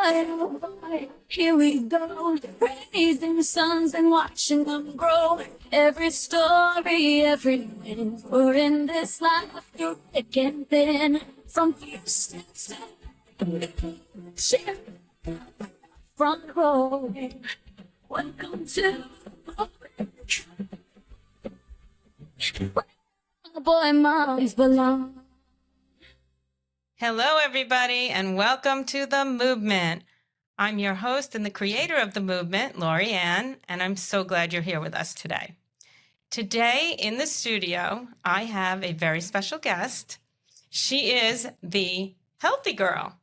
boy, oh boy, here we go. Raising sons and watching them grow. Every story, every win. We're in this life, you're thick and thin. From Houston to share front row. Welcome to where boy moms belong. Hello, everybody, and welcome to the MOOBment. I'm your host and the creator of the MOOBment, Lori Ann, and I'm so glad you're here with us today. Today in the studio, I have a very special guest. She is the Healthy Girl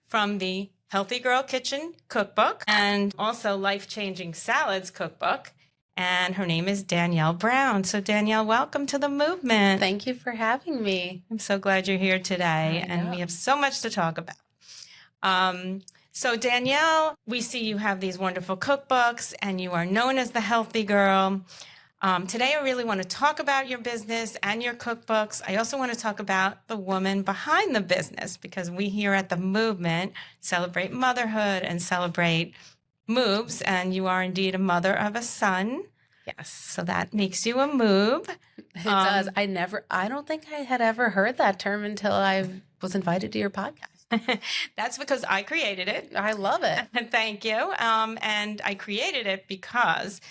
from the Healthy Girl Kitchen Cookbook and also Life Changing Salads Cookbook. And her name is Danielle Brown. So Danielle, welcome to the MOOBment. Thank you for having me. I'm so glad you're here today, and we have so much to talk about. So Danielle, we see you have these wonderful cookbooks, and you are known as the Healthy Girl. Today, I really want to talk about your business and your cookbooks. I also want to talk about the woman behind the business, because we here at the MOOBment celebrate motherhood and celebrate moobs, and you are indeed a mother of a son. Yes. So that makes you a moob. It does. I don't think I had ever heard that term until I was invited to your podcast. That's because I created it. I love it. Thank you. And I created it because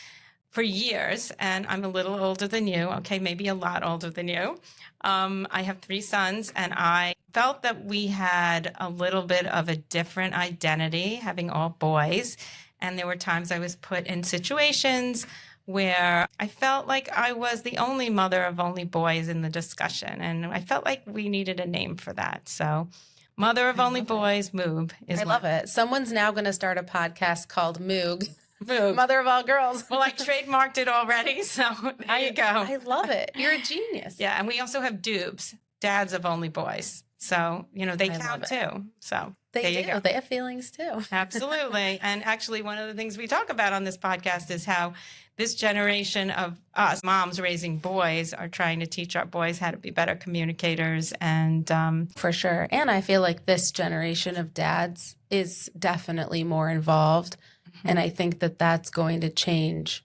for years, and I'm a little older than you, okay, maybe a lot older than you. I have 3 sons, and I felt that we had a little bit of a different identity having all boys. And there were times I was put in situations where I felt like I was the only mother of only boys in the discussion. And I felt like we needed a name for that. So Mother of Only Boys, Moob. I love it. Someone's now going to start a podcast called Moog. Mother of All Girls. Well, I trademarked it already, so there you go. I love it. You're a genius. Yeah, and we also have Doobs, dads of only boys. So, they count too. So there you go. They have feelings too. Absolutely. And actually, one of the things we talk about on this podcast is how this generation of us moms raising boys are trying to teach our boys how to be better communicators. And for sure. And I feel like this generation of dads is definitely more involved. Mm-hmm. And I think that that's going to change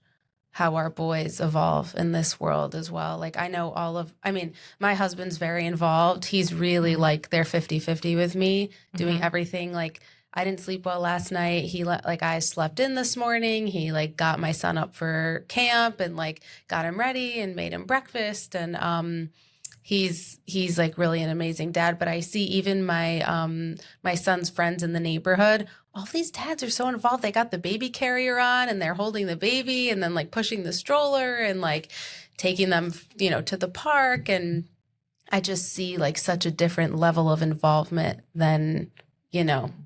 how our boys evolve in this world as well. Like I know my husband's very involved. He's really like they're 50-50 with me doing everything. Like I didn't sleep well last night. I slept in this morning. He like got my son up for camp and like got him ready and made him breakfast. And he's like really an amazing dad. But I see even my my son's friends in the neighborhood, all these dads are so involved. They got the baby carrier on and they're holding the baby and then like pushing the stroller and like taking them, to the park. And I just see like such a different level of involvement than,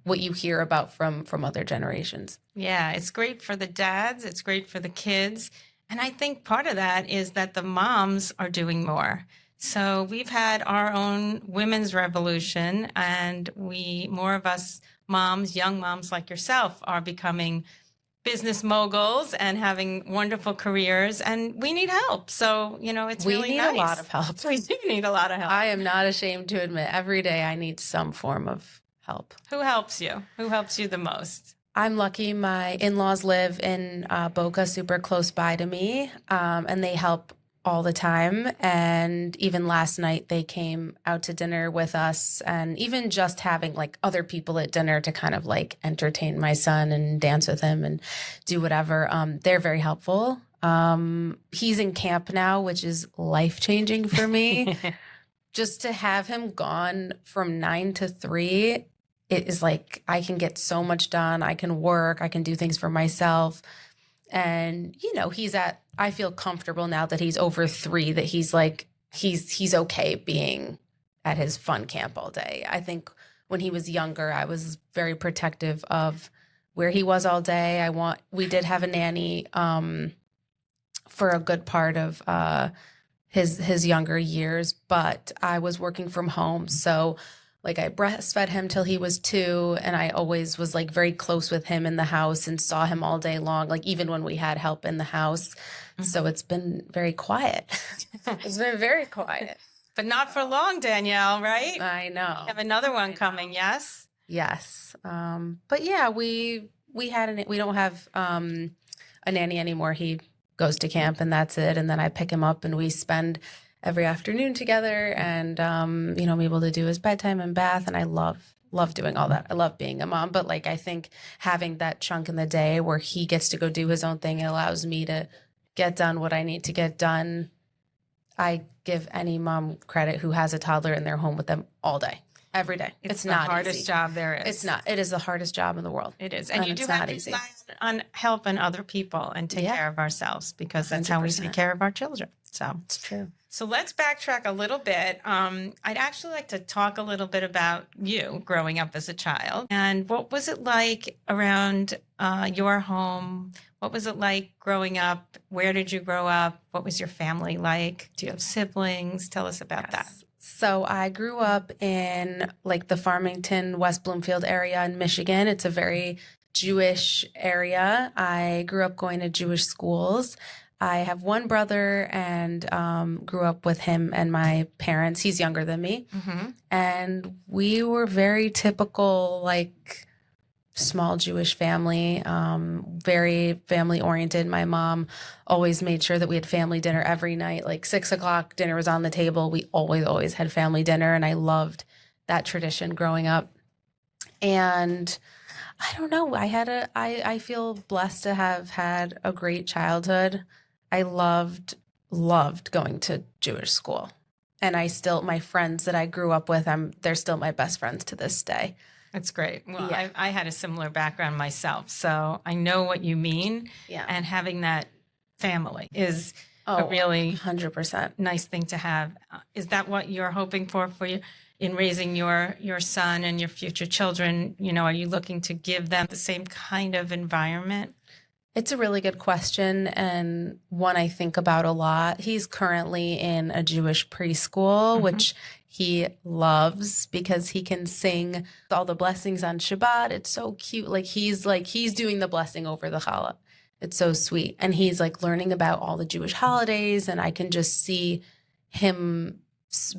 what you hear about from other generations. Yeah, it's great for the dads. It's great for the kids. And I think part of that is that the moms are doing more. So we've had our own women's revolution, and more of us moms, young moms like yourself, are becoming business moguls and having wonderful careers, and we need help. So, it's really nice. We need a lot of help. We do need a lot of help. I am not ashamed to admit every day I need some form of help. Who helps you? Who helps you the most? I'm lucky. My in-laws live in Boca, super close by to me, and they help all the time. And even last night they came out to dinner with us, and even just having like other people at dinner to kind of like entertain my son and dance with him and do whatever. They're very helpful. He's in camp now, which is life-changing for me. Just to have him gone from 9 to 3, it is like I can get so much done. I can work. I can do things for myself. And, I feel comfortable now that he's over 3, that he's like, he's okay being at his fun camp all day. I think when he was younger, I was very protective of where he was all day. We did have a nanny for a good part of his younger years, but I was working from home. So like I breastfed him till he was 2, and I always was like very close with him in the house and saw him all day long, like even when we had help in the house. Mm-hmm. So it's been very quiet. It's been very quiet. But not for long, Danielle, right? I know. You have another one coming, yes? Yes. But yeah, we we don't have a nanny anymore. He goes to camp and that's it. And then I pick him up and we spend every afternoon together, and I'm able to do his bedtime and bath, and I love doing all that. I love being a mom, but like I think having that chunk in the day where he gets to go do his own thing, it allows me to get done what I need to get done. I give any mom credit who has a toddler in their home with them all day, every day. It's the not hardest easy. job there is. It's not. It is the hardest job in the world. It is. And you it's do have not to easy. rely on helping other people and take Yeah. care of ourselves, because that's how we 100%. take care of our children. So It's true. So let's backtrack a little bit. I'd actually like to talk a little bit about you growing up as a child, and what was it like around your home? What was it like growing up? Where did you grow up? What was your family like? Do you have siblings? Tell us about that. So I grew up in like the Farmington, West Bloomfield area in Michigan. It's a very Jewish area. I grew up going to Jewish schools. I have one brother and grew up with him and my parents. He's younger than me. Mm-hmm. And we were very typical, like small Jewish family, very family oriented. My mom always made sure that we had family dinner every night, like 6 o'clock dinner was on the table. We always had family dinner. And I loved that tradition growing up. And I don't know, I feel blessed to have had a great childhood. I loved going to Jewish school. And my friends that I grew up with, they're still my best friends to this day. That's great. Well, Yeah. I had a similar background myself, so I know what you mean. Yeah. And having that family is a Oh, really 100%. nice thing to have. Is that what you're hoping for you in raising your son and your future children? Are you looking to give them the same kind of environment? It's a really good question, and one I think about a lot. He's currently in a Jewish preschool, Mhm. which he loves because he can sing all the blessings on Shabbat. It's so cute. He's doing the blessing over the challah. It's so sweet. And he's like learning about all the Jewish holidays, and I can just see him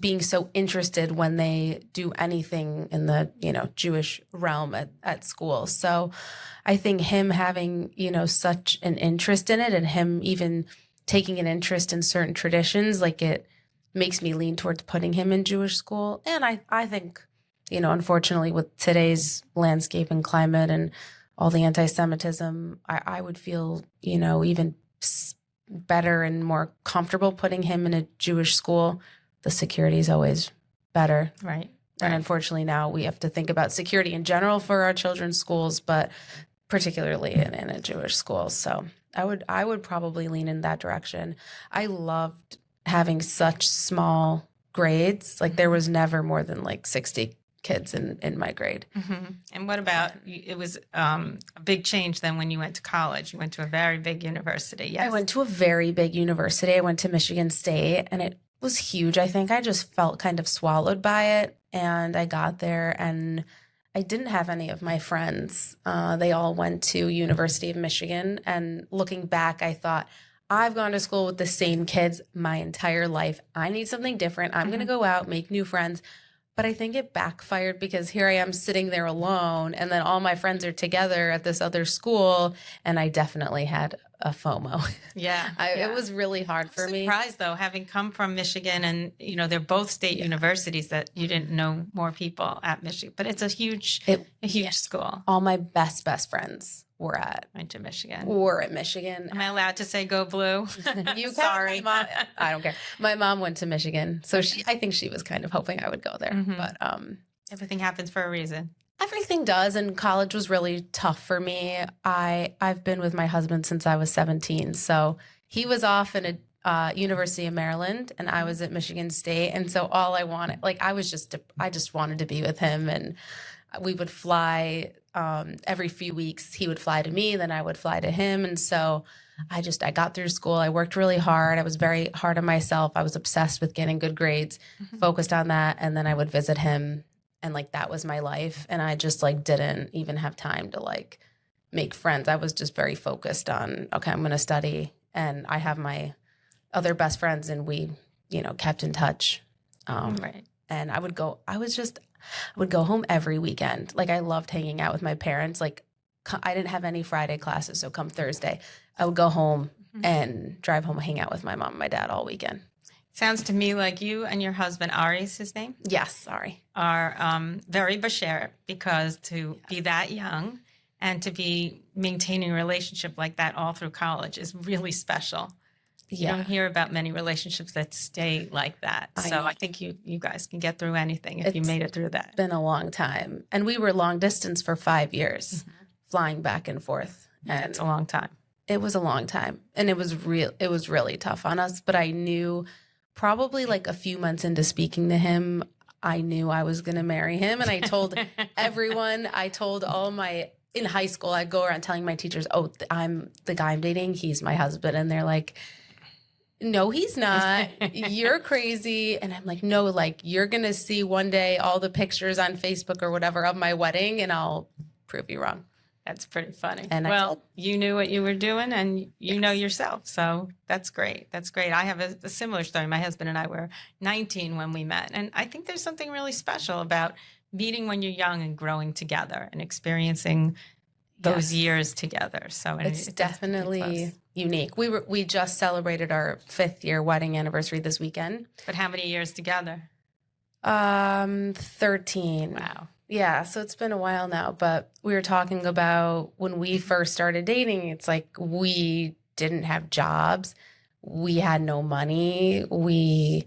being so interested when they do anything in the Jewish realm at school. So I think him having such an interest in it, and him even taking an interest in certain traditions, like it makes me lean towards putting him in Jewish school. And I think unfortunately with today's landscape and climate and all the anti-Semitism, I would feel even better and more comfortable putting him in a Jewish school. The security is always better. Right. And unfortunately now we have to think about security in general for our children's schools, but particularly in a Jewish school. So I would probably lean in that direction. I loved having such small grades. Like there was never more than like 60 kids in my grade. Mm-hmm. And what about, it was a big change then when you went to college? You went to a very big university. Yes. I went to a very big university. I went to Michigan State, and it was huge. I think I just felt kind of swallowed by it. And I got there and I didn't have any of my friends. They all went to University of Michigan. And looking back, I thought, I've gone to school with the same kids my entire life. I need something different. I'm going to go out, make new friends. But I think it backfired because here I am sitting there alone, and then all my friends are together at this other school, and I definitely had a FOMO. Yeah. It was really hard for me. Surprised though, having come from Michigan, and they're both state universities, that you didn't know more people at Michigan. But it's a huge school. All my best friends were Went to Michigan. at Michigan. Am I allowed to say go blue? You Sorry. Mom, I don't care. My mom went to Michigan, so I think she was kind of hoping I would go there. Mhm. But Everything happens for a reason. everything does, and college was really tough for me. I've been with my husband since I was 17, so he was off in a University of Maryland, and I was at Michigan State, and so all I wanted, I just wanted to be with him, and we would fly every few weeks. He would fly to me, then I would fly to him, and so I got through school. I worked really hard. I was very hard on myself. I was obsessed with getting good grades, focused on that, and then I would visit him. And that was my life. And I just didn't even have time to make friends. I was just very focused on, okay, I'm going to study. And I have my other best friends, and we, kept in touch. Right. And I would go, I would go home every weekend. Like I loved hanging out with my parents. Like I didn't have any Friday classes. So come Thursday, I would go home and drive home, hang out with my mom and my dad all weekend. Sounds to me like you and your husband, Ari is his name? Yes, sorry. Are very Bashir, because to be that young and to be maintaining a relationship like that all through college is really special. You don't hear about many relationships that stay like that. I think you guys can get through anything if you made it through that. It's been a long time. And we were long distance for 5 years, flying back and forth. And it's a long time. It was a long time. And it was really tough on us. But I knew probably like a few months into speaking to him, I knew I was going to marry him. And I told everyone, in high school, I'd go around telling my teachers, oh, I'm the guy I'm dating. He's my husband. And they're like, no, he's not. You're crazy. And I'm like, no, like you're going to see one day all the pictures on Facebook or whatever of my wedding and I'll prove you wrong. That's pretty funny. And you knew what you were doing and you know yourself. So that's great. That's great. I have a similar story. My husband and I were 19 when we met. And I think there's something really special about meeting when you're young and growing together and experiencing those years together. So it's definitely unique. We just celebrated our 5th year wedding anniversary this weekend. But how many years together? 13. Wow. Yeah, so it's been a while now, but we were talking about when we first started dating, it's like we didn't have jobs. We had no money. We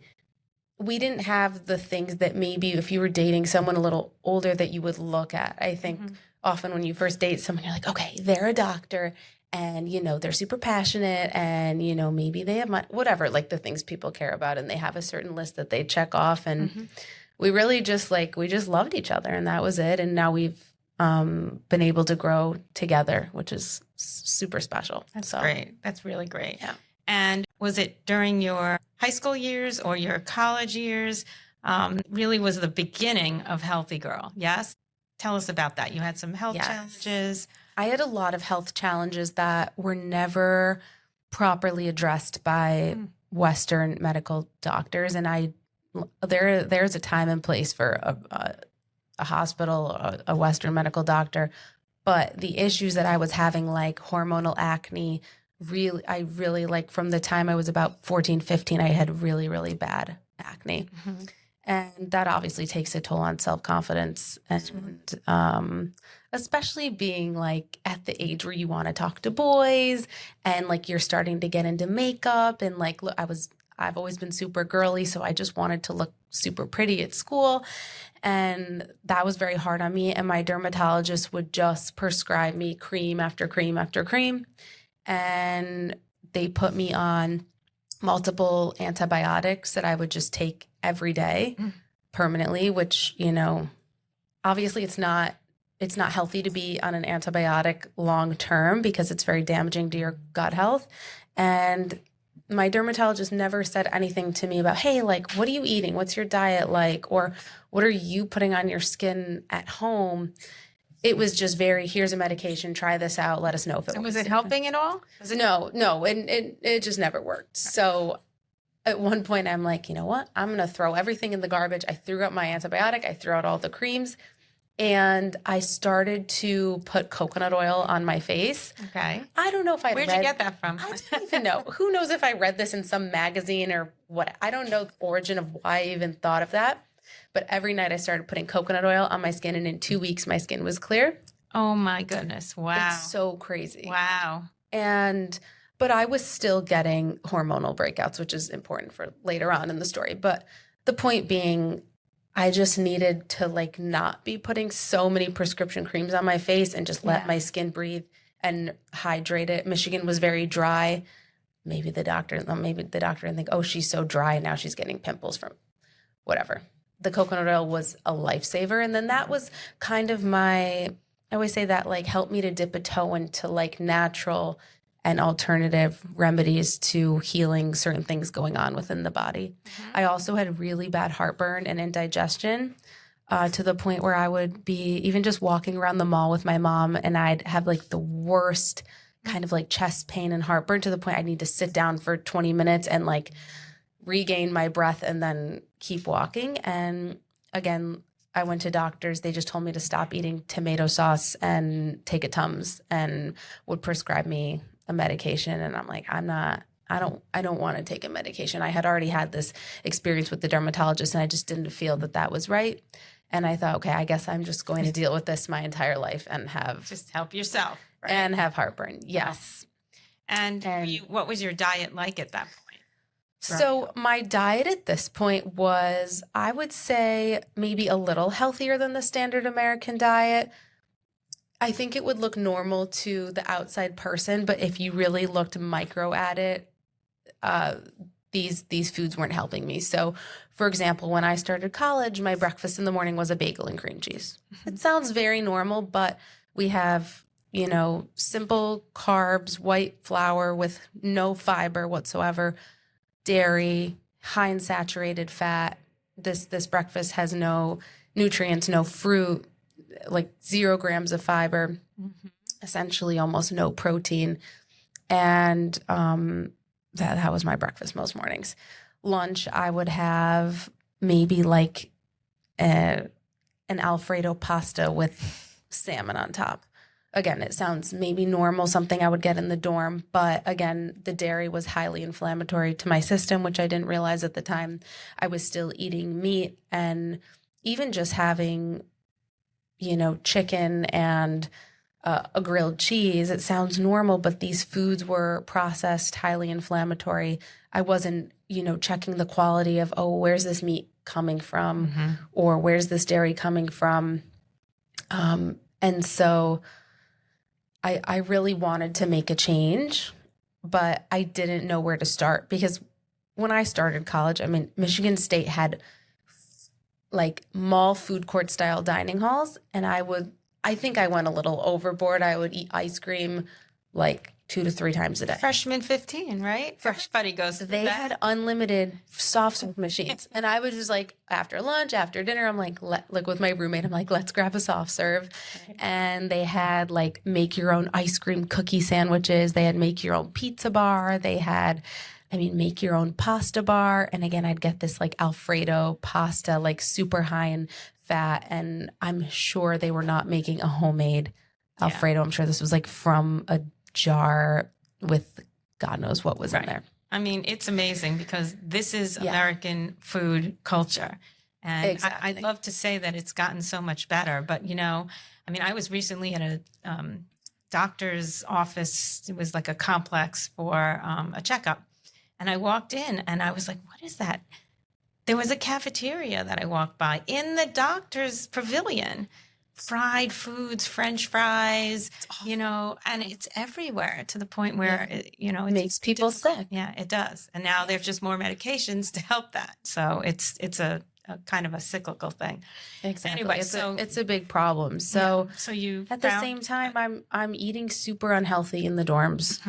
didn't have the things that maybe if you were dating someone a little older that you would look at. I think often when you first date someone, you're like, okay, they're a doctor and, they're super passionate and, maybe they have money, whatever, like the things people care about and they have a certain list that they check off. And we really just we just loved each other and that was it. And now we've been able to grow together, which is super special. That's great. That's really great. Yeah. And was it during your high school years or your college years? Really was the beginning of Healthy Girl. Yes. Tell us about that. You had some health challenges. I had a lot of health challenges that were never properly addressed by Western medical doctors. And there's a time and place for a hospital, a Western medical doctor. But the issues that I was having, like hormonal acne, I really from the time I was about 14, 15, I had really, really bad acne. And that obviously takes a toll on self-confidence. And especially being at the age where you want to talk to boys and you're starting to get into makeup and look, I've always been super girly, so I just wanted to look super pretty at school. And that was very hard on me. And my dermatologist would just prescribe me cream after cream after cream. And they put me on multiple antibiotics that I would just take every day permanently, which, obviously it's not healthy to be on an antibiotic long term because it's very damaging to your gut health. And my dermatologist never said anything to me about, hey, what are you eating? What's your diet like? Or what are you putting on your skin at home? It was just here's a medication, try this out, let us know if it works. Was it helping at all? No, and it just never worked. So at one point I'm like, you know what? I'm going to throw everything in the garbage. I threw out my antibiotic. I threw out all the creams. And I started to put coconut oil on my face. Okay. I don't know if Where'd you get that from? I don't even know. Who knows if I read this in some magazine or what? I don't know the origin of why I even thought of that. But every night I started putting coconut oil on my skin. And in 2 weeks, my skin was clear. Oh, my goodness. Wow. It's so crazy. Wow. But I was still getting hormonal breakouts, which is important for later on in the story. But the point being, I just needed to not be putting so many prescription creams on my face and just let my skin breathe and hydrate it. Michigan was very dry. Maybe the doctor didn't think, oh, she's so dry now she's getting pimples from whatever. The coconut oil was a lifesaver. And then that was kind of I always say that helped me to dip a toe into natural and alternative remedies to healing certain things going on within the body. I also had really bad heartburn and indigestion to the point where I would be even just walking around the mall with my mom and I'd have the worst kind of chest pain and heartburn to the point I need to sit down for 20 minutes and regain my breath and then keep walking. And again, I went to doctors. They just told me to stop eating tomato sauce and take a Tums, and would prescribe me a medication. And I'm like, I don't want to take a medication. I had already had this experience with the dermatologist, and I just didn't feel that that was right. And I thought, okay, I guess I'm just going to deal with this my entire life and have Just help yourself, right? and have heartburn. Yes. And what was your diet like at that point? So my diet at this point was, I would say, maybe a little healthier than the standard American diet. I think it would look normal to the outside person, but if you really looked micro at it, these foods weren't helping me. So, for example, when I started college, my breakfast in the morning was a bagel and cream cheese. It sounds very normal, but we have, simple carbs, white flour with no fiber whatsoever, dairy, high in saturated fat. This breakfast has no nutrients, no fruit, like 0 grams of fiber, essentially almost no protein. And that was my breakfast most mornings. Lunch, I would have maybe like an Alfredo pasta with salmon on top. Again, it sounds maybe normal, something I would get in the dorm. But again, the dairy was highly inflammatory to my system, which I didn't realize at the time. I was still eating meat, and even just having, chicken and a grilled cheese. It sounds normal, but these foods were processed, highly inflammatory. I wasn't, checking the quality of, where's this meat coming from, or where's this dairy coming from. And so I really wanted to make a change, but I didn't know where to start, because when I started college, Michigan State had like mall food court style dining halls, and I think I went a little overboard. I would eat ice cream like 2 to 3 times a day. Freshman 15, right? Everybody goes to They that. had unlimited soft serve machines. And I was just like, after lunch, after dinner, I'm like, with my roommate, I'm like, let's grab a soft serve. Right. And they had like make your own ice cream cookie sandwiches. They had make your own pizza bar. They had, make your own pasta bar. And again, I'd get this like Alfredo pasta, like super high in fat. And I'm sure they were not making a homemade Alfredo. I'm sure this was like from a jar with God knows what was in there. It's amazing, because this is American food culture. And Exactly. I'd love to say that it's gotten so much better. But, I was recently at a doctor's office. It was like a complex for a checkup. And I walked in and I was like, what is that? There was a cafeteria that I walked by in the doctor's pavilion. Fried foods, French fries, and it's everywhere, to the point where, it makes people sick. Yeah, it does. And now there's just more medications to help that. So it's a kind of a cyclical thing. Exactly. Anyway, it's a big problem. So, so you at the same time, I'm eating super unhealthy in the dorms.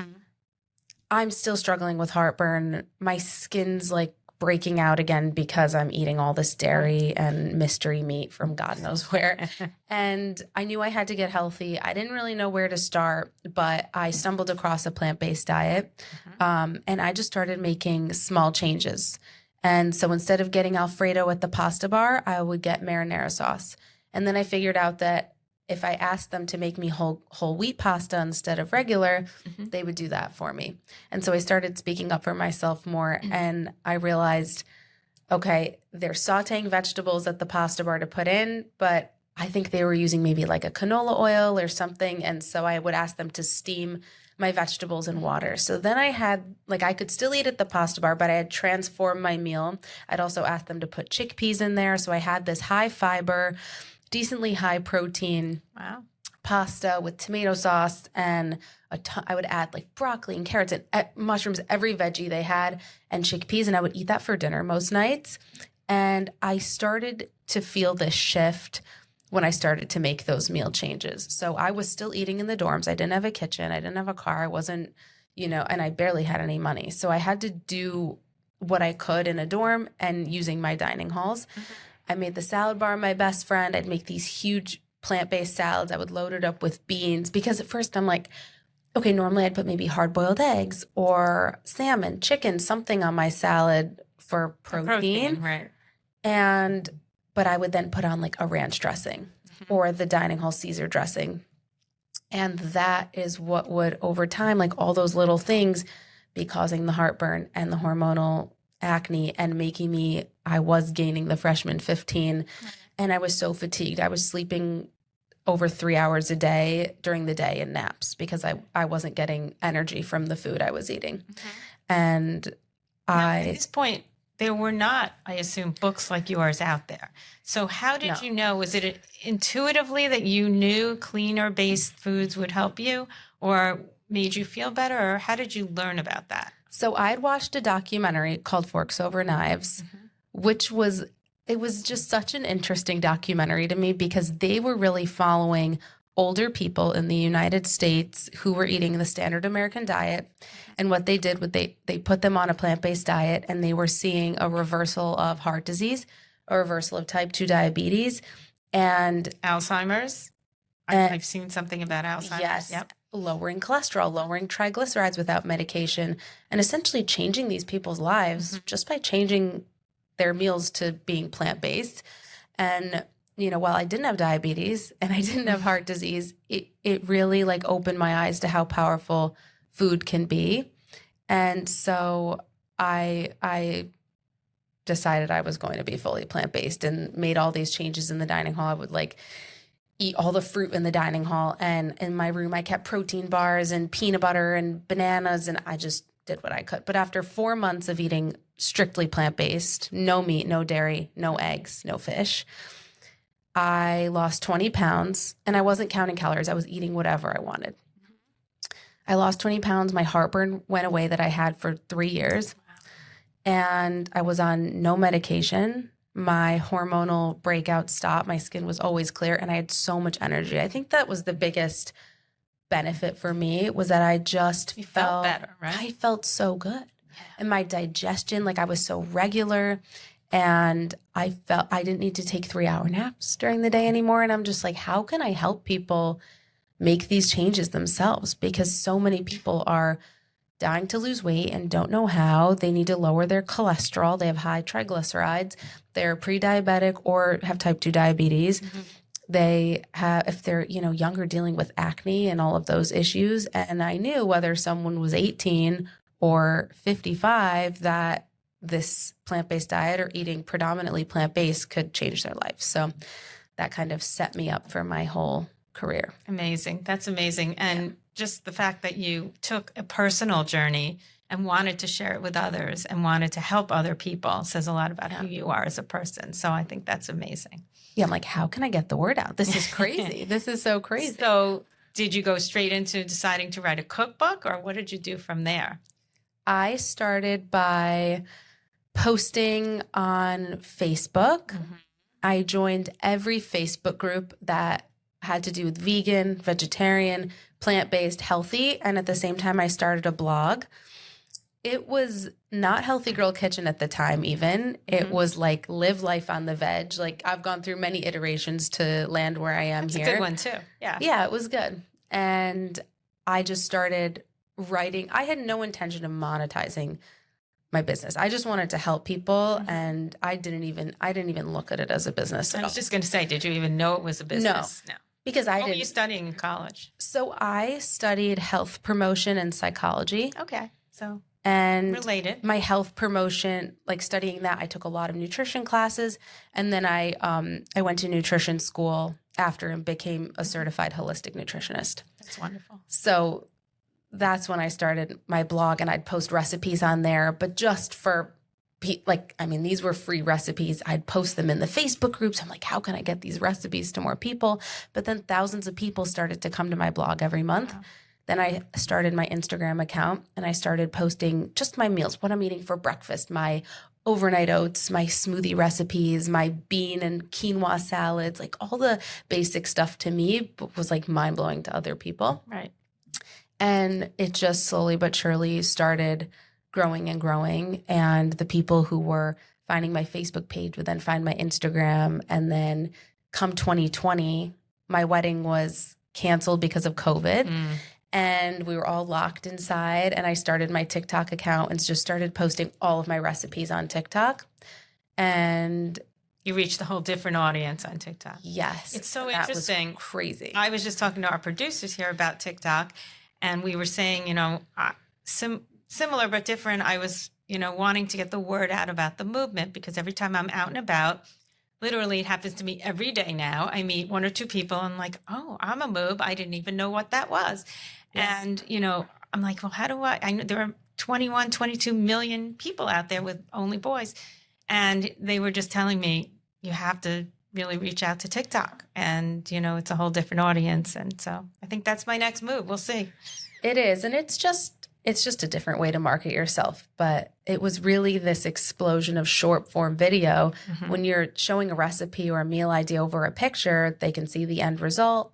I'm still struggling with heartburn. My skin's like breaking out again because I'm eating all this dairy and mystery meat from God knows where. And I knew I had to get healthy. I didn't really know where to start, but I stumbled across a plant-based diet. And I just started making small changes. And so instead of getting Alfredo at the pasta bar, I would get marinara sauce. And then I figured out that if I asked them to make me whole wheat pasta instead of regular, they would do that for me. And so I started speaking up for myself more, and I realized, okay, they're sauteing vegetables at the pasta bar to put in, but I think they were using maybe like a canola oil or something. And so I would ask them to steam my vegetables in water. So then I had, I could still eat at the pasta bar, but I had transformed my meal. I'd also asked them to put chickpeas in there. So I had this high fiber, decently high protein pasta with tomato sauce, and I would add like broccoli and carrots and mushrooms, every veggie they had, and chickpeas, and I would eat that for dinner most nights. And I started to feel this shift when I started to make those meal changes. So I was still eating in the dorms. I didn't have a kitchen. I didn't have a car. I wasn't, and I barely had any money. So I had to do what I could in a dorm and using my dining halls. I made the salad bar my best friend. I'd make these huge plant-based salads. I would load it up with beans, because at first I'm like, okay, normally I'd put maybe hard-boiled eggs or salmon, chicken, something on my salad for protein. Right. And but I would then put on like a ranch dressing or the dining hall Caesar dressing. And that is what would, over time, like all those little things be causing the heartburn and the hormonal acne and making me, I was gaining the freshman 15 and I was so fatigued. I was sleeping over 3 hours a day during the day in naps because I wasn't getting energy from the food I was eating. And At this point, there were not, I assume, books like yours out there. So how did you know? Was it intuitively that you knew cleaner-based foods would help you or made you feel better? Or how did you learn about that? So I'd watched a documentary called Forks Over Knives, which was, it was just such an interesting documentary to me because they were really following older people in the United States who were eating the standard American diet. And what they did was they put them on a plant-based diet and they were seeing a reversal of heart disease, a reversal of type 2 diabetes, and Alzheimer's. I've seen something about Alzheimer's. Yes. Yep. Lowering cholesterol, lowering triglycerides without medication, and essentially changing these people's lives just by changing their meals to being plant-based. And, you know, while I didn't have diabetes and I didn't have heart disease, it really like opened my eyes to how powerful food can be. And so I decided I was going to be fully plant-based and made all these changes in the dining hall. I would like eat all the fruit in the dining hall, and in my room I kept protein bars and peanut butter and bananas, and I just did what I could. But after 4 months of eating strictly plant-based, no meat, no dairy, no eggs, no fish, I lost 20 pounds, and I wasn't counting calories. I was eating whatever I wanted. I lost 20 pounds. My heartburn went away that I had for 3 years, and I was on no medication. My hormonal breakout stopped. My skin was always clear, and I had so much energy. I think that was the biggest benefit for me, was that I just felt better, right? I felt so good. And my digestion, like I was so regular, and I felt I didn't need to take 3-hour naps during the day anymore. And I'm just like, how can I help people make these changes themselves? Because so many people are dying to lose weight and don't know how. They need to lower their cholesterol. They have high triglycerides. They're pre-diabetic or have type 2 diabetes. They have, if they're, you know, younger, dealing with acne and all of those issues. And I knew whether someone was 18 or 55 that this plant-based diet or eating predominantly plant-based could change their life. So that kind of set me up for my whole career. Amazing. That's amazing. And just the fact that you took a personal journey and wanted to share it with others and wanted to help other people says a lot about who you are as a person. So I think that's amazing. Yeah, I'm like, how can I get the word out? This is crazy. This is so crazy. So did you go straight into deciding to write a cookbook, or what did you do from there? I started by posting on Facebook. I joined every Facebook group that had to do with vegan, vegetarian, plant-based, healthy. And at the same time, I started a blog. It was not Healthy Girl Kitchen at the time even. It was like Live Life on the Veg. Like I've gone through many iterations to land where I am here. It's a good one too. Yeah. Yeah, it was good. And I just started writing. I had no intention of monetizing my business. I just wanted to help people, and I didn't even look at it as a business. I was just going to say, did you even know it was a business? No. Because I What were didn't. you studying in college? So I studied health promotion and psychology. Okay. So And related. my health promotion, like studying that, I took a lot of nutrition classes, and then I went to nutrition school after and became a certified holistic nutritionist. That's wonderful. So that's when I started my blog, and I'd post recipes on there, but just for these were free recipes. I'd post them in the Facebook groups. I'm like, how can I get these recipes to more people? But then thousands of people started to come to my blog every month. Wow. Then I started my Instagram account, and I started posting just my meals, what I'm eating for breakfast, my overnight oats, my smoothie recipes, my bean and quinoa salads, like all the basic stuff to me was like mind blowing to other people. Right. And it just slowly but surely started growing and growing. And the people who were finding my Facebook page would then find my Instagram. And then come 2020, my wedding was canceled because of COVID. And we were all locked inside. And I started my TikTok account and just started posting all of my recipes on TikTok. And You reached a whole different audience on TikTok. Yes. It's so that was interesting. crazy. I was just talking to our producers here about TikTok, and we were saying, similar but different. I was, wanting to get the word out about the movement, because every time I'm out and about, literally it happens to me every day now. I meet one or two people and like, oh, I'm a moob. I didn't even know what that was. Yes. And, I'm like, well, how do I know there are 21, 22 million people out there with only boys. And they were just telling me, you have to really reach out to TikTok. And, it's a whole different audience. And so I think that's my next move. We'll see. It is. And it's just a different way to market yourself. But it was really this explosion of short form video. When you're showing a recipe or a meal idea over a picture, they can see the end result.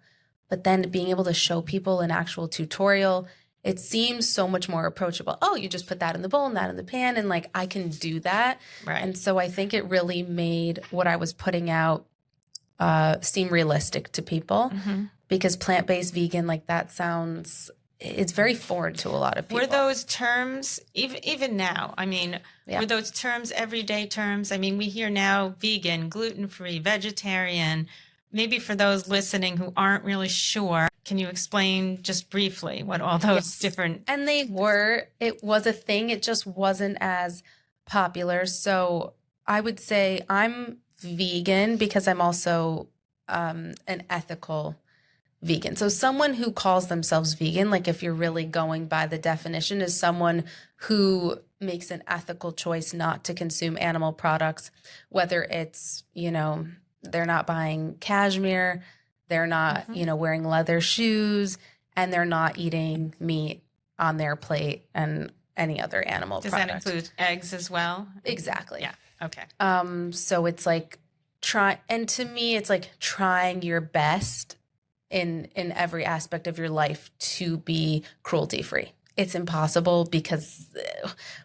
But then being able to show people an actual tutorial, it seems so much more approachable. Oh, you just put that in the bowl and that in the pan, and like I can do that. Right. And so I think it really made what I was putting out seem realistic to people, because plant-based vegan, like that sounds, it's very foreign to a lot of people. Were those terms, even now, I mean, were those terms everyday terms? I mean, we hear now vegan, gluten-free, vegetarian. Maybe for those listening who aren't really sure, can you explain just briefly what all those different... And it was a thing. It just wasn't as popular. So I would say I'm vegan because I'm also an ethical vegan. So someone who calls themselves vegan, like if you're really going by the definition, is someone who makes an ethical choice not to consume animal products, whether it's, they're not buying cashmere, they're not, wearing leather shoes, and they're not eating meat on their plate and any other animal Does product. that include eggs as well? Exactly. Yeah. Okay. So it's like to me, it's like trying your best in every aspect of your life to be cruelty free. It's impossible because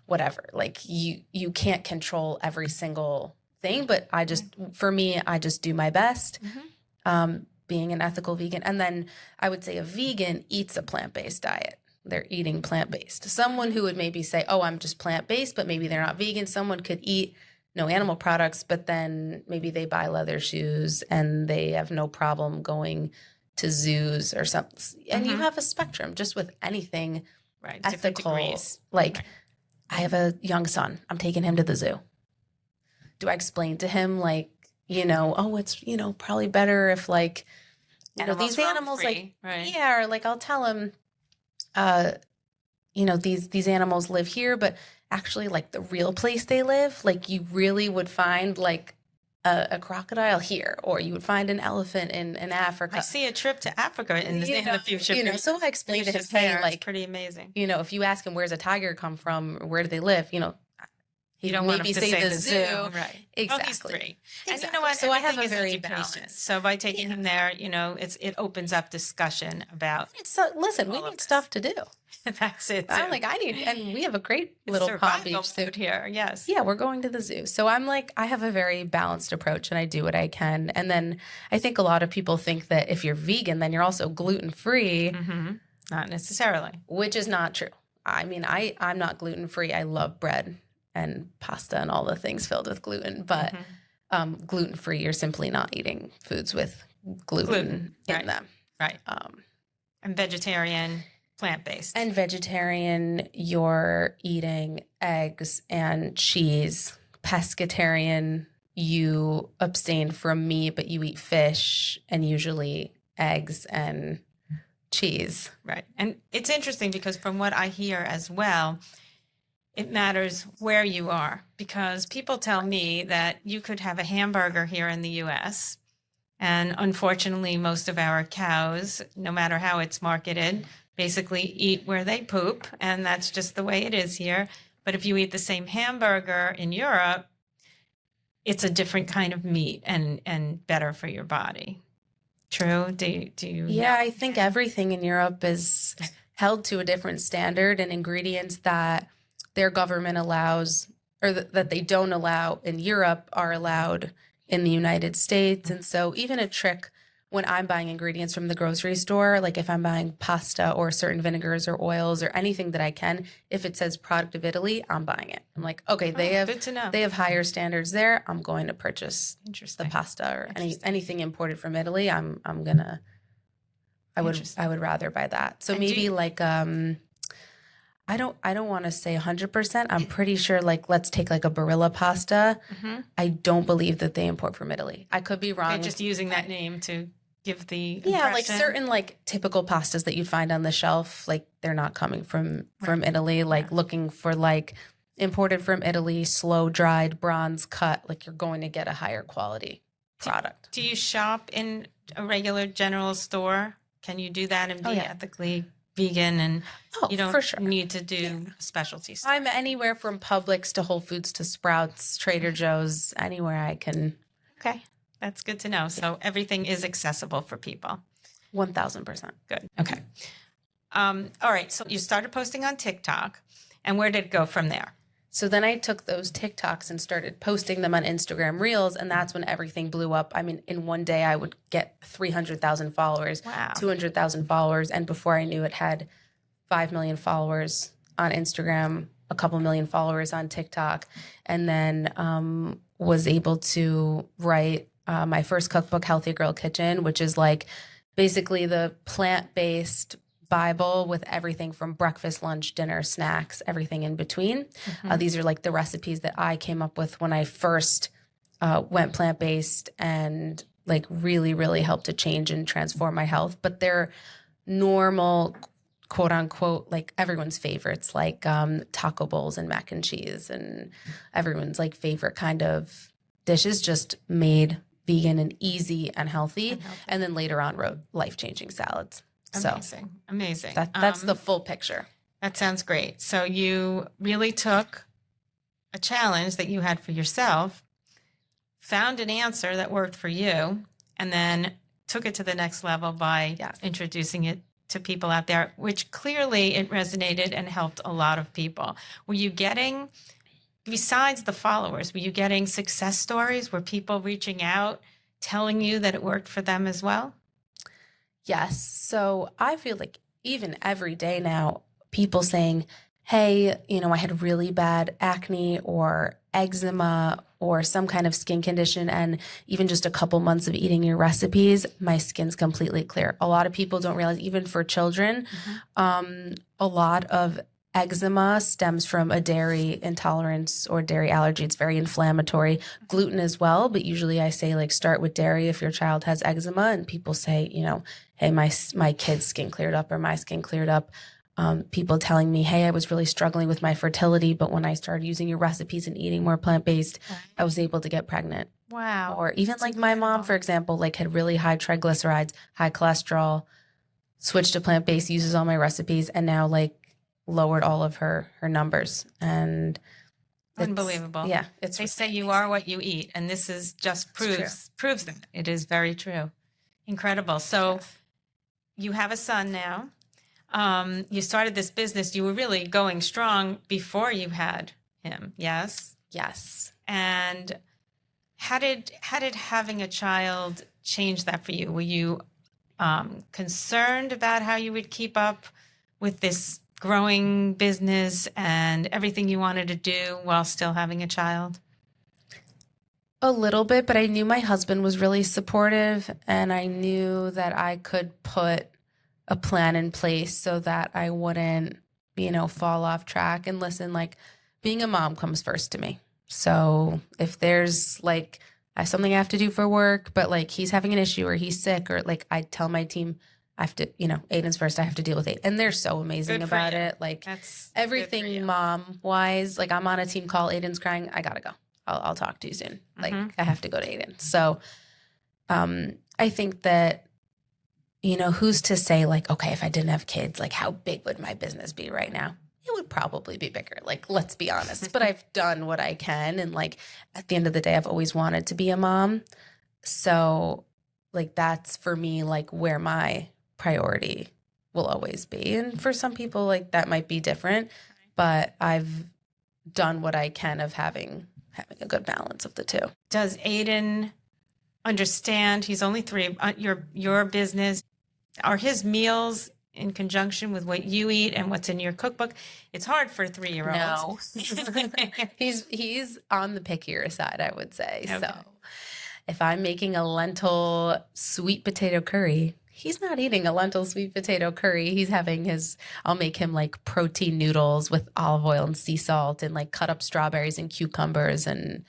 whatever, like you can't control every single thing, but I just do my best. Being an ethical vegan. And then I would say a vegan eats a plant-based diet. They're eating plant-based. Someone who would maybe say, oh, I'm just plant-based, but maybe they're not vegan. Someone could eat no animal products, but then maybe they buy leather shoes and they have no problem going to zoos or something. And you have a spectrum just with anything ethical. Like I have a young son. I'm taking him to the zoo. Do I explain to him like, oh, it's, probably better if like, these animals like, or like I'll tell him, these animals live here, but actually like the real place they live, like you really would find like a crocodile here, or you would find an elephant in Africa. I see a trip to Africa in the future. So I explained to him, hey, like, pretty amazing. If you ask him, where's a tiger come from? Where do they live? You don't want him to say the zoo. Right. Exactly. Exactly. Well, he's 3. And you know what? So I have a Everything is very education. balanced. So by taking him there, it opens up discussion about. Listen, we need stuff to do. That's it. I'm like, and we have a great little Palm Beach zoo here. Yes. Yeah, we're going to the zoo. So I'm like, I have a very balanced approach and I do what I can. And then I think a lot of people think that if you're vegan, then you're also gluten-free. Not necessarily. Which is not true. I mean, I'm not gluten-free. I love bread and pasta and all the things filled with gluten, but gluten-free, you're simply not eating foods with gluten in them. Right. And vegetarian, plant-based. And vegetarian, you're eating eggs and cheese. Pescatarian, you abstain from meat, but you eat fish and usually eggs and cheese. Right. And it's interesting because from what I hear as well, it matters where you are, because people tell me that you could have a hamburger here in the U.S. and unfortunately most of our cows, no matter how it's marketed, basically eat where they poop, and that's just the way it is here. But if you eat the same hamburger in Europe, it's a different kind of meat and better for your body. True? Do you Yeah, know? I think everything in Europe is held to a different standard, and ingredients that their government allows or that they don't allow in Europe are allowed in the United States. And so even a trick when I'm buying ingredients from the grocery store, like if I'm buying pasta or certain vinegars or oils or anything that I can, if it says product of Italy, I'm buying it. I'm like, okay, Good to know. they have higher standards there. I'm going to purchase the Interesting. pasta or Interesting. anything imported from Italy. I would rather buy that. So And do maybe you- like I don't want to say 100%. I'm pretty sure like let's take like a Barilla pasta. Mhm. I don't believe that they import from Italy. I could be wrong. Okay, just using that name to give the Yeah, like impression. certain like typical pastas that you'd find on the shelf, like they're not coming from Italy. Like looking for like imported from Italy, slow dried, bronze cut, like you're going to get a higher quality product. Do you shop in a regular general store? Can you do that and be yeah. ethically vegan and Oh, you don't for sure. need to do specialty store? I'm anywhere from Publix to Whole Foods to Sprouts, Trader Joe's, anywhere I can. Okay, that's good to know. So everything is accessible for people. 1000%. Good. Okay. All right. So you started posting on TikTok, and where did it go from there? So then I took those TikToks and started posting them on Instagram Reels, and that's when everything blew up. I mean, in one day I would get 300,000 followers, Wow. 200,000 followers, and before I knew it, had 5 million followers on Instagram, a couple million followers on TikTok, and then was able to write my first cookbook, Healthy Girl Kitchen, which is like basically the plant-based Bible with everything from breakfast, lunch, dinner, snacks, everything in between. These are like the recipes that I came up with when I first went plant-based and like really, really helped to change and transform my health. But they're normal, quote unquote, like everyone's favorites, like taco bowls and mac and cheese and everyone's like favorite kind of dishes, just made vegan and easy and healthy. And then later on wrote life-changing salads. Amazing. Amazing. That's the full picture. That sounds great. So you really took a challenge that you had for yourself, found an answer that worked for you, and then took it to the next level by introducing it to people out there, which clearly it resonated and helped a lot of people. Were you getting, besides the followers, were you getting success stories? Were people reaching out, telling you that it worked for them as well? Yes. So I feel like even every day now, people saying, hey, you know, I had really bad acne or eczema or some kind of skin condition, and even just a couple months of eating your recipes, my skin's completely clear. A lot of people don't realize, even for children, a lot of eczema stems from a dairy intolerance or dairy allergy. It's very inflammatory. Gluten as well, but usually I say like start with dairy if your child has eczema, and people say, you know, hey, my kid's skin cleared up or my skin cleared up. People telling me, hey, I was really struggling with my fertility, but when I started using your recipes and eating more plant-based, I was able to get pregnant. Wow. Or even like my mom, for example, like had really high triglycerides, high cholesterol, switched to plant-based, uses all my recipes, and now like lowered all of her numbers. And unbelievable. Yeah. They say you are what you eat, and this is just proves that. It is very true. Incredible. So you have a son now. You started this business. You were really going strong before you had him. Yes. Yes. And how did having a child change that for you? Were you concerned about how you would keep up with this growing business and everything you wanted to do while still having a child? A little bit, but I knew my husband was really supportive, and I knew that I could put a plan in place so that I wouldn't, you know, fall off track. And listen, like being a mom comes first to me. So if there's like something I have to do for work, but like he's having an issue or he's sick, or like I tell my team I have to, you know, Aiden's first, I have to deal with it. And they're so amazing about it. Like that's everything mom wise, like I'm on a team call, Aiden's crying, I gotta go. I'll talk to you soon. Like I have to go to Aiden. So I think that, you know, who's to say like, okay, if I didn't have kids, like how big would my business be right now? It would probably be bigger. Like, let's be honest, but I've done what I can. And like, at the end of the day, I've always wanted to be a mom. So like, that's for me, like where my priority will always be. And for some people, like that might be different, but I've done what I can of having a good balance of the two. Does Aiden understand. He's only 3. Your business, are his meals in conjunction with what you eat and what's in your cookbook? It's hard for a 3-year-old. No. He's on the pickier side, I would say. Okay. So if I'm making a lentil sweet potato curry, he's not eating a lentil sweet potato curry. He's having I'll make him like protein noodles with olive oil and sea salt and like cut up strawberries and cucumbers and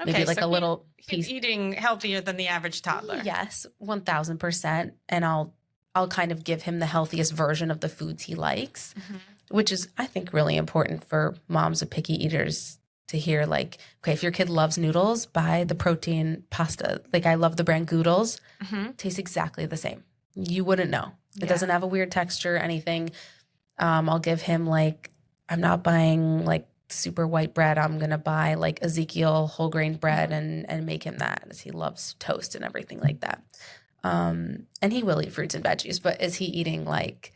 maybe like so a little he's piece. eating healthier than the average toddler. Yes, 1000%. And I'll kind of give him the healthiest version of the foods he likes, which is, I think, really important for moms of picky eaters to hear. Like, okay, if your kid loves noodles, buy the protein pasta. Like, I love the brand Goodles. Tastes exactly the same. You wouldn't know. It doesn't have a weird texture or anything. I'll give him like, I'm not buying like super white bread. I'm going to buy like Ezekiel whole grain bread and make him that, as he loves toast and everything like that. And he will eat fruits and veggies, but is he eating like,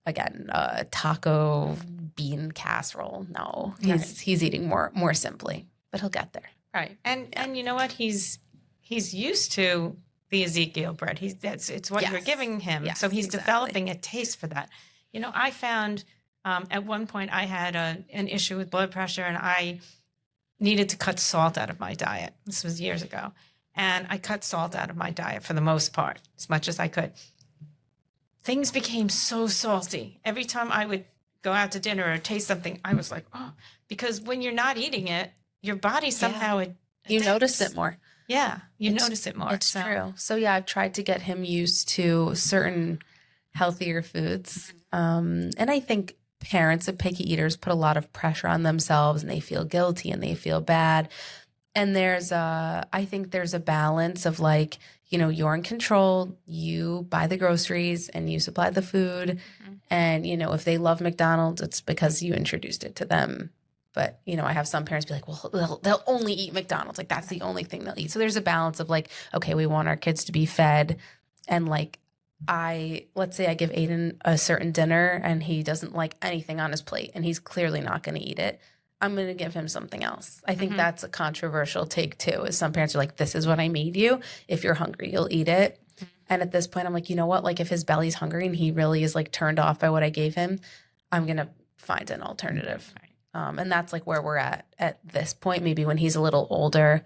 again, taco bean casserole? No, he's eating more simply, but he'll get there. Right. And you know what? He's used to the Ezekiel bread. It's what you're giving him. Yes, so he's exactly. developing a taste for that. You know, I found at one point I had an issue with blood pressure and I needed to cut salt out of my diet. This was years ago. And I cut salt out of my diet for the most part, as much as I could. Things became so salty. Every time I would go out to dinner or taste something, I was like, oh, because when you're not eating it, your body somehow you notice it more. Yeah, you notice it more. It's true. So yeah, I've tried to get him used to certain healthier foods. And I think parents of picky eaters put a lot of pressure on themselves and they feel guilty and they feel bad. And I think there's a balance of like, you know, you're in control, you buy the groceries and you supply the food. And, you know, if they love McDonald's, it's because you introduced it to them. But, you know, I have some parents be like, well, they'll only eat McDonald's. Like, that's the only thing they'll eat. So there's a balance of like, okay, we want our kids to be fed. And like, let's say I give Aiden a certain dinner and he doesn't like anything on his plate and he's clearly not going to eat it. I'm going to give him something else. I think that's a controversial take too, is some parents are like, this is what I made you. If you're hungry, you'll eat it. And at this point, I'm like, you know what? Like if his belly's hungry and he really is like turned off by what I gave him, I'm going to find an alternative. And that's like where we're at this point, maybe when he's a little older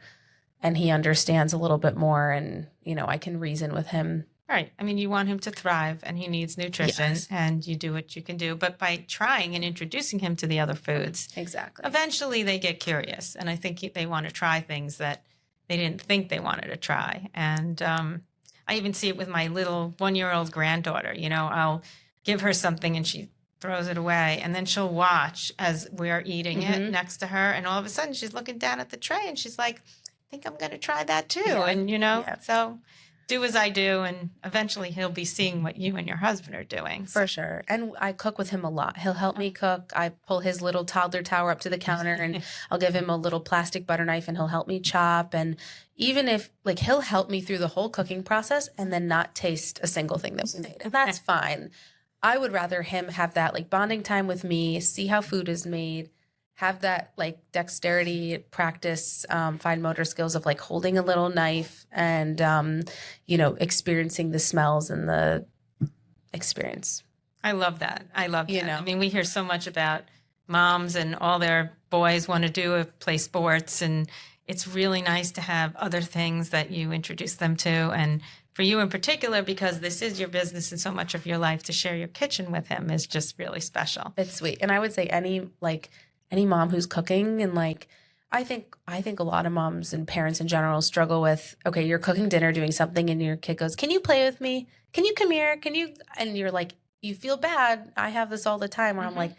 and he understands a little bit more and, you know, I can reason with him. Right. I mean, you want him to thrive and he needs nutrition and you do what you can do. But by trying and introducing him to the other foods, exactly, eventually they get curious. And I think they want to try things that they didn't think they wanted to try. And I even see it with my little 1-year-old granddaughter. You know, I'll give her something and she throws it away. And then she'll watch as we're eating it next to her. And all of a sudden she's looking down at the tray and she's like, I think I'm going to try that too. Yeah. And, you know, so do as I do, and eventually he'll be seeing what you and your husband are doing. For sure. And I cook with him a lot. He'll help me cook. I pull his little toddler tower up to the counter and I'll give him a little plastic butter knife and he'll help me chop. And even if like he'll help me through the whole cooking process and then not taste a single thing that we made. And that's fine. I would rather him have that like bonding time with me, see how food is made, have that like dexterity practice, fine motor skills of like holding a little knife and, you know, experiencing the smells and the experience. I love that. I love You that. know. I mean, we hear so much about moms and all their boys want to do play sports, and it's really nice to have other things that you introduce them to. And for you in particular, because this is your business and so much of your life, to share your kitchen with him is just really special. It's sweet. And I would say any mom who's cooking and like, I think a lot of moms and parents in general struggle with, okay, you're cooking dinner, doing something and your kid goes, can you play with me? Can you come here? And you're like, you feel bad. I have this all the time where I'm like,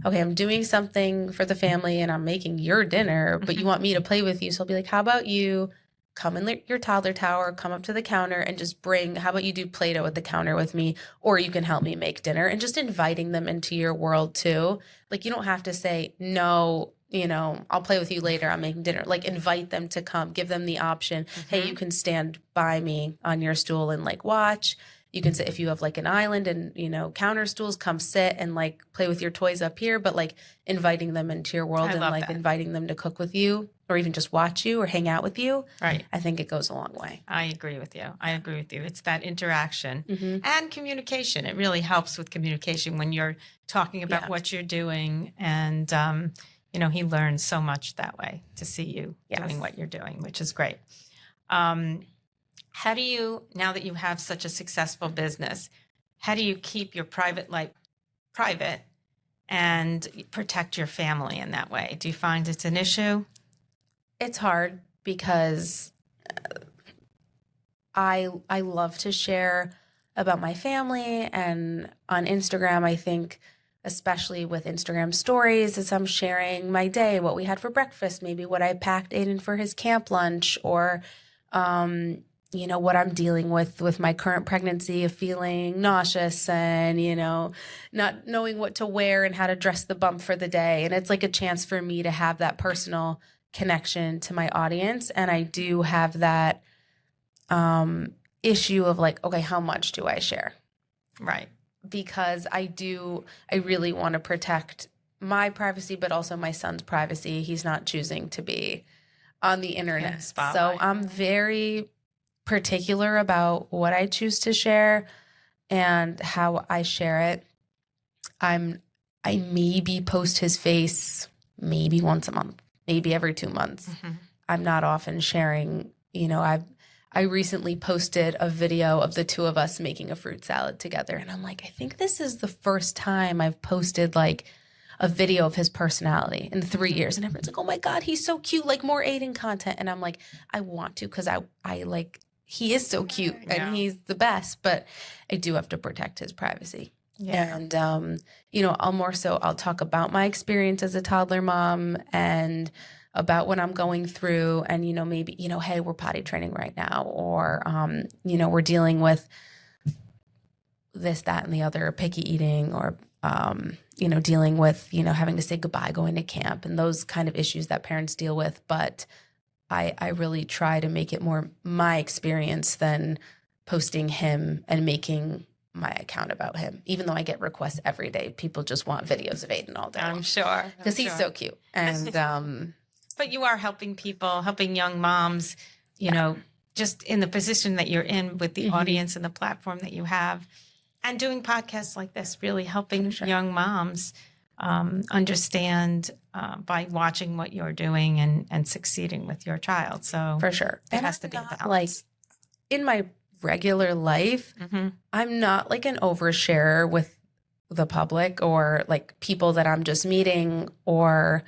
okay, I'm doing something for the family and I'm making your dinner, but you want me to play with you. So I'll be like, how about you come in your toddler tower, come up to the counter and just how about you do Play-Doh at the counter with me, or you can help me make dinner, and just inviting them into your world too. Like you don't have to say, no, you know, I'll play with you later, I'm making dinner. Like invite them to come, give them the option. Hey, you can stand by me on your stool and like watch. You can sit if you have like an island and, you know, counter stools, come sit and like play with your toys up here, but like inviting them into your world I and love like that. inviting them to cook with you. or even just watch you or hang out with you, Right. I think it goes a long way. I agree with you. I agree with you. It's that interaction Mm-hmm. and communication. It really helps with communication when you're talking about Yeah. what you're doing. And, he learns so much that way to see you doing what you're doing, which is great. How do you, now that you have such a successful business, how do you keep your private life private and protect your family in that way? Do you find it's an issue? It's hard because I love to share about my family, and on Instagram, I think especially with Instagram stories, as I'm sharing my day, what we had for breakfast, maybe what I packed Aiden for his camp lunch, or what I'm dealing with my current pregnancy of feeling nauseous and, not knowing what to wear and how to dress the bump for the day. And it's like a chance for me to have that personal connection to my audience. And I do have that issue of like, okay, how much do I share? Right. Because I really want to protect my privacy, but also my son's privacy. He's not choosing to be on the internet. So I'm very particular about what I choose to share and how I share it. I maybe post his face maybe once a month, maybe every 2 months. Mm-hmm. I'm not often sharing, I recently posted a video of the two of us making a fruit salad together. And I'm like, I think this is the first time I've posted like a video of his personality in 3 years. And everyone's like, oh my God, he's so cute, like more Aiden content. And I'm like, I want to, because I like, he is so cute and he's the best, but I do have to protect his privacy. Yeah. And, I'll talk about my experience as a toddler mom and about what I'm going through, and, maybe, hey, we're potty training right now, or, we're dealing with this, that, and the other, picky eating, or, dealing with, having to say goodbye, going to camp, and those kind of issues that parents deal with. But I really try to make it more my experience than posting him and making my account about him, even though I get requests every day. People just want videos of Aiden all day. I'm sure. Because he's so cute. And, but you are helping people, helping young moms, just in the position that you're in with the audience and the platform that you have, and doing podcasts like this, really helping young moms understand by watching what you're doing and succeeding with your child. So for sure. It has to be a balance. Like in my regular life, I'm not like an oversharer with the public or like people that I'm just meeting, or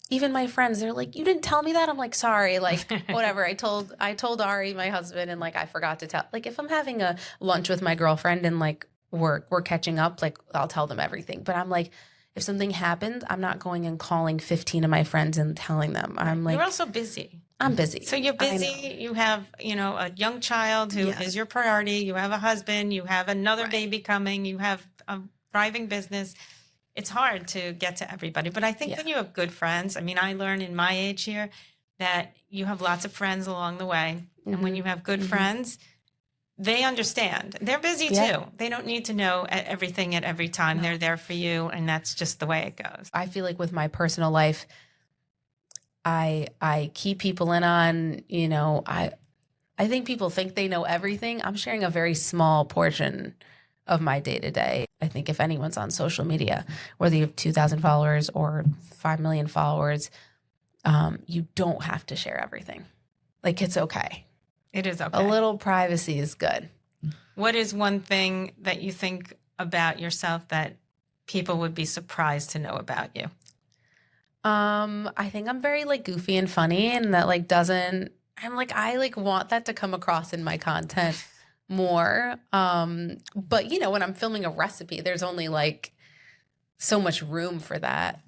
even my friends. They're like, you didn't tell me that. I'm like, sorry, like whatever. I told Ari, my husband, and like I forgot to tell. Like if I'm having a lunch with my girlfriend and like we're catching up, like I'll tell them everything. But I'm like, if something happens, I'm not going and calling 15 of my friends and telling them. I'm like, you're also busy. I'm busy. So you're busy. You have, a young child who is your priority. You have a husband. You have another baby coming. You have a thriving business. It's hard to get to everybody. But I think when you have good friends, I mean, I learned in my age here that you have lots of friends along the way. And when you have good friends, they understand. They're busy too. They don't need to know everything at every time. No. They're there for you. And that's just the way it goes. I feel like with my personal life, I keep people in on, I think people think they know everything. I'm sharing a very small portion of my day to day. I think if anyone's on social media, whether you have 2,000 followers or 5 million followers, you don't have to share everything. Like it's okay. It is okay. A little privacy is good. What is one thing that you think about yourself that people would be surprised to know about you? I think I'm very like goofy and funny, and that like I want that to come across in my content more. But when I'm filming a recipe, there's only like so much room for that,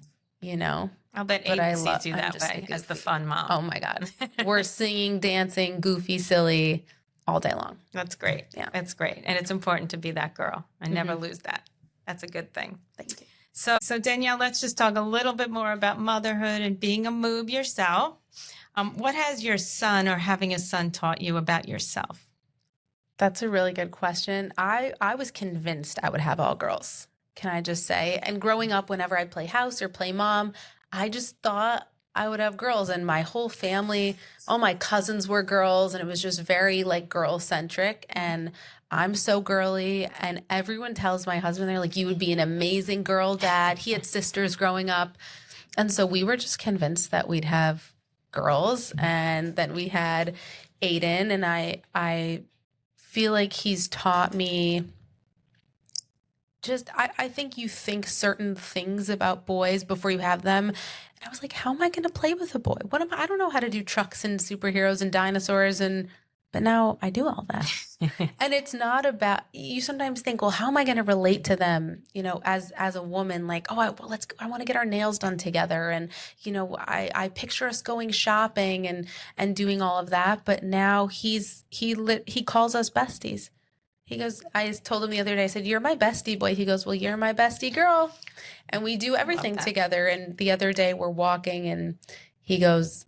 I'll bet Aiden sees you that way as the fun mom. Oh my God. We're singing, dancing, goofy, silly all day long. That's great. Yeah. That's great. And it's important to be that girl. I never lose that. That's a good thing. Thank you. So Danielle, let's just talk a little bit more about motherhood and being a moob yourself. What has your son or having a son taught you about yourself? That's a really good question. I was convinced I would have all girls, can I just say? And growing up, whenever I'd play house or play mom, I just thought I would have girls, and my whole family, all my cousins were girls, and it was just very like girl centric. And I'm so girly, and everyone tells my husband, they're like, you would be an amazing girl dad. He had sisters growing up. And so we were just convinced that we'd have girls. And then we had Aiden, and I feel like he's taught me just, I think you think certain things about boys before you have them. And I was like, how am I going to play with a boy? I don't know how to do trucks and superheroes and dinosaurs, but now I do all that. And it's not about, you sometimes think, well, how am I going to relate to them, as a woman, like, oh, I want to get our nails done together. And, I picture us going shopping and doing all of that. But now he calls us besties. He goes, I told him the other day, I said, you're my bestie boy. He goes, well, you're my bestie girl. And we do everything together. And the other day we're walking, and he goes,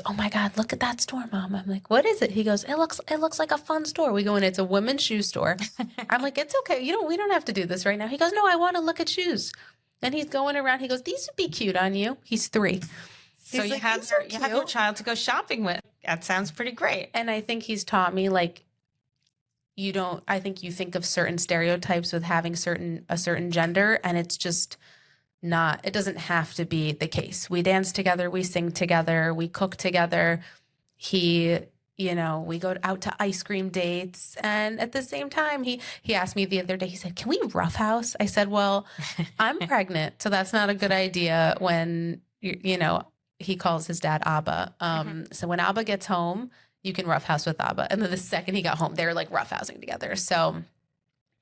oh my God, look at that store, Mom. I'm like, what is it? He goes, it looks like a fun store. We go in, it's a women's shoe store. I'm like, it's okay. We don't have to do this right now. He goes, no, I want to look at shoes. And he's going around. He goes, these would be cute on you. He's 3. So you have your child to go shopping with. That sounds pretty great. And I think he's taught me, like, I think you think of certain stereotypes with having a certain gender, and it's just not, it doesn't have to be the case. We dance together, we sing together, we cook together. We go out to ice cream dates. And at the same time, he asked me the other day, he said, can we roughhouse? I said, well, I'm pregnant, so that's not a good idea when, he calls his dad Abba. So when Abba gets home, you can roughhouse with Abba. And then the second he got home, they were like roughhousing together. So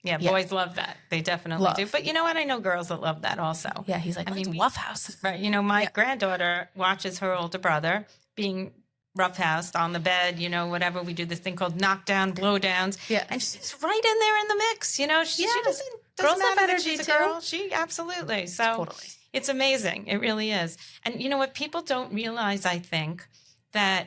yeah, boys love that. They definitely do. But you know what? I know girls that love that also. Yeah, he's like, let's roughhouse. Right. My granddaughter watches her older brother being roughhoused on the bed, whatever. We do this thing called knockdown, blowdowns. Yeah. And she's right in there in the mix. She doesn't girls matter have that energy she's a girl. She absolutely. So totally. It's amazing. It really is. And you know what? People don't realize, I think, that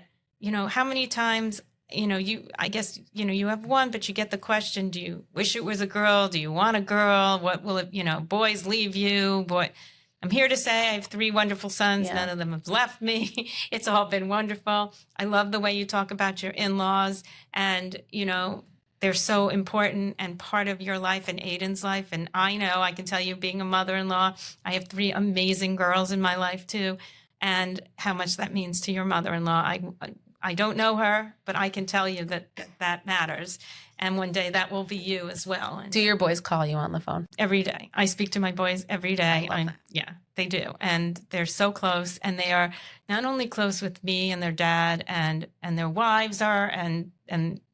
how many times, I guess, you have one, but you get the question, do you wish it was a girl? Do you want a girl? What will it, boys leave you? Boy, I'm here to say I have 3 wonderful sons. Yeah. None of them have left me. It's all been wonderful. I love the way you talk about your in-laws, and, they're so important and part of your life and Aiden's life. And I know, I can tell you, being a mother-in-law, I have 3 amazing girls in my life too, and how much that means to your mother-in-law. I don't know her, but I can tell you that matters. And one day that will be you as well. And do your boys call you on the phone? Every day. I speak to my boys every day. Yeah, they do. And they're so close. And they are not only close with me and their dad, and their wives are, and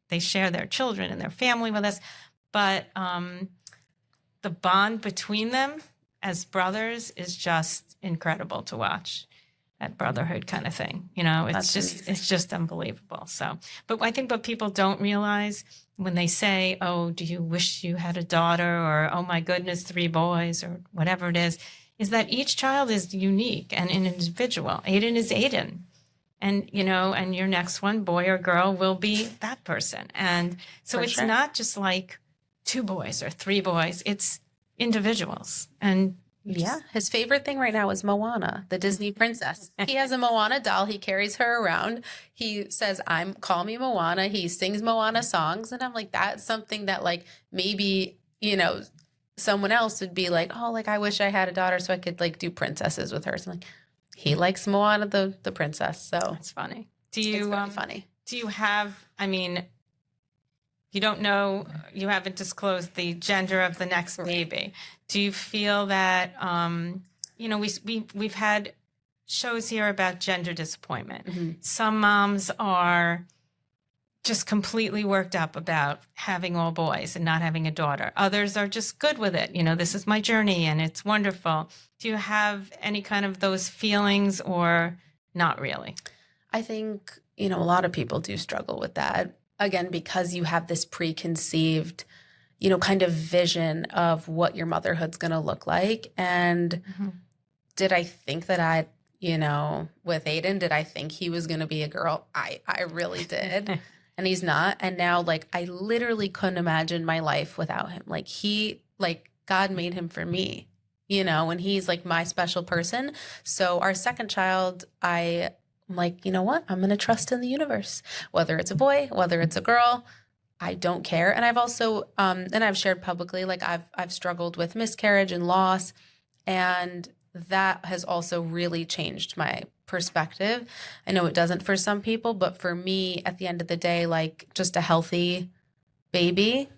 they share their children and their family with us. But the bond between them as brothers is just incredible to watch. That brotherhood kind of thing, it's just unbelievable. So, but I think what people don't realize when they say, oh, do you wish you had a daughter, or, oh my goodness, 3 boys, or whatever it is that each child is unique and an individual. Aiden is Aiden. And, and your next one, boy or girl, will be that person. And so it's not just like 2 boys or 3 boys, it's individuals. And yeah, his favorite thing right now is Moana, the Disney princess. He has a Moana doll. He carries her around. He says, call me Moana. He sings Moana songs. And I'm like, that's something that, like, maybe, someone else would be like, oh, like, I wish I had a daughter so I could, like, do princesses with her. So, like, he likes Moana, the princess. So that's funny. It's very funny. Do you have, you don't know, you haven't disclosed the gender of the next baby. Do you feel that, we've had shows here about gender disappointment. Mm-hmm. Some moms are just completely worked up about having all boys and not having a daughter. Others are just good with it. This is my journey and it's wonderful. Do you have any kind of those feelings, or not really? I think, a lot of people do struggle with that. Again, because you have this preconceived, kind of vision of what your motherhood's going to look like. And did I think that with Aiden, did I think he was going to be a girl? I really did. And he's not. And now, like, I literally couldn't imagine my life without him. Like, God made him for me. and he's like my special person. So our second child, I'm like, you know what? I'm going to trust in the universe, whether it's a boy, whether it's a girl. I don't care. And I've also, and I've shared publicly, like I've struggled with miscarriage and loss, and that has also really changed my perspective. I know it doesn't for some people, but for me, at the end of the day, like just a healthy baby.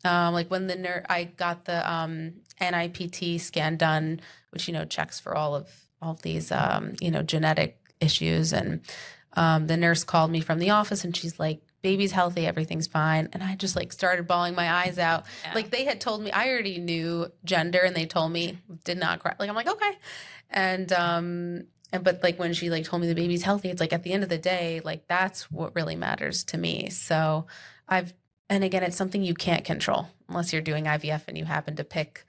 Like when I got the NIPT scan done, which checks for all of these genetic issues, and the nurse called me from the office, and she's like, baby's healthy, everything's fine. And I just like started bawling my eyes out. Yeah. Like they had told me, I already knew gender, and they told me, did not cry. Like I'm like, okay. But like when she like told me the baby's healthy, it's like at the end of the day, like that's what really matters to me. So and again, it's something you can't control unless you're doing IVF and you happen to pick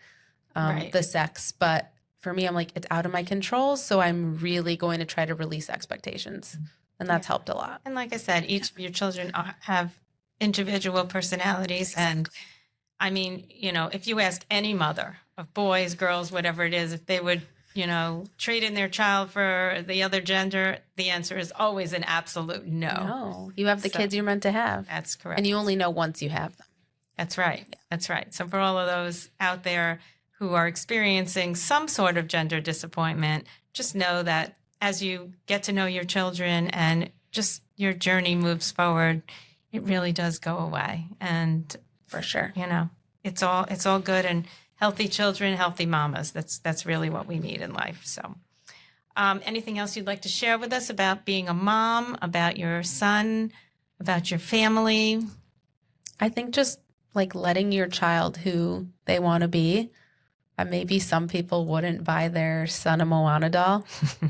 Right. the sex. But for me, I'm like, it's out of my control. So I'm really going to try to release expectations. And that's helped a lot. And like I said, each of your children have individual personalities. And I mean, if you ask any mother of boys, girls, whatever it is, if they would, trade in their child for the other gender, the answer is always an absolute no. No, you have the So- kids you're meant to have. That's correct. And you only know once you have them. That's right. That's right. So for all of those out there who are experiencing some sort of gender disappointment, just know that as you get to know your children and just your journey moves forward, it really does go away. And For sure. it's all good, and healthy children, healthy mamas. That's really what we need in life. So anything else you'd like to share with us about being a mom, about your son, about your family? I think just like letting your child who they want to be. Maybe some people wouldn't buy their son a Moana doll.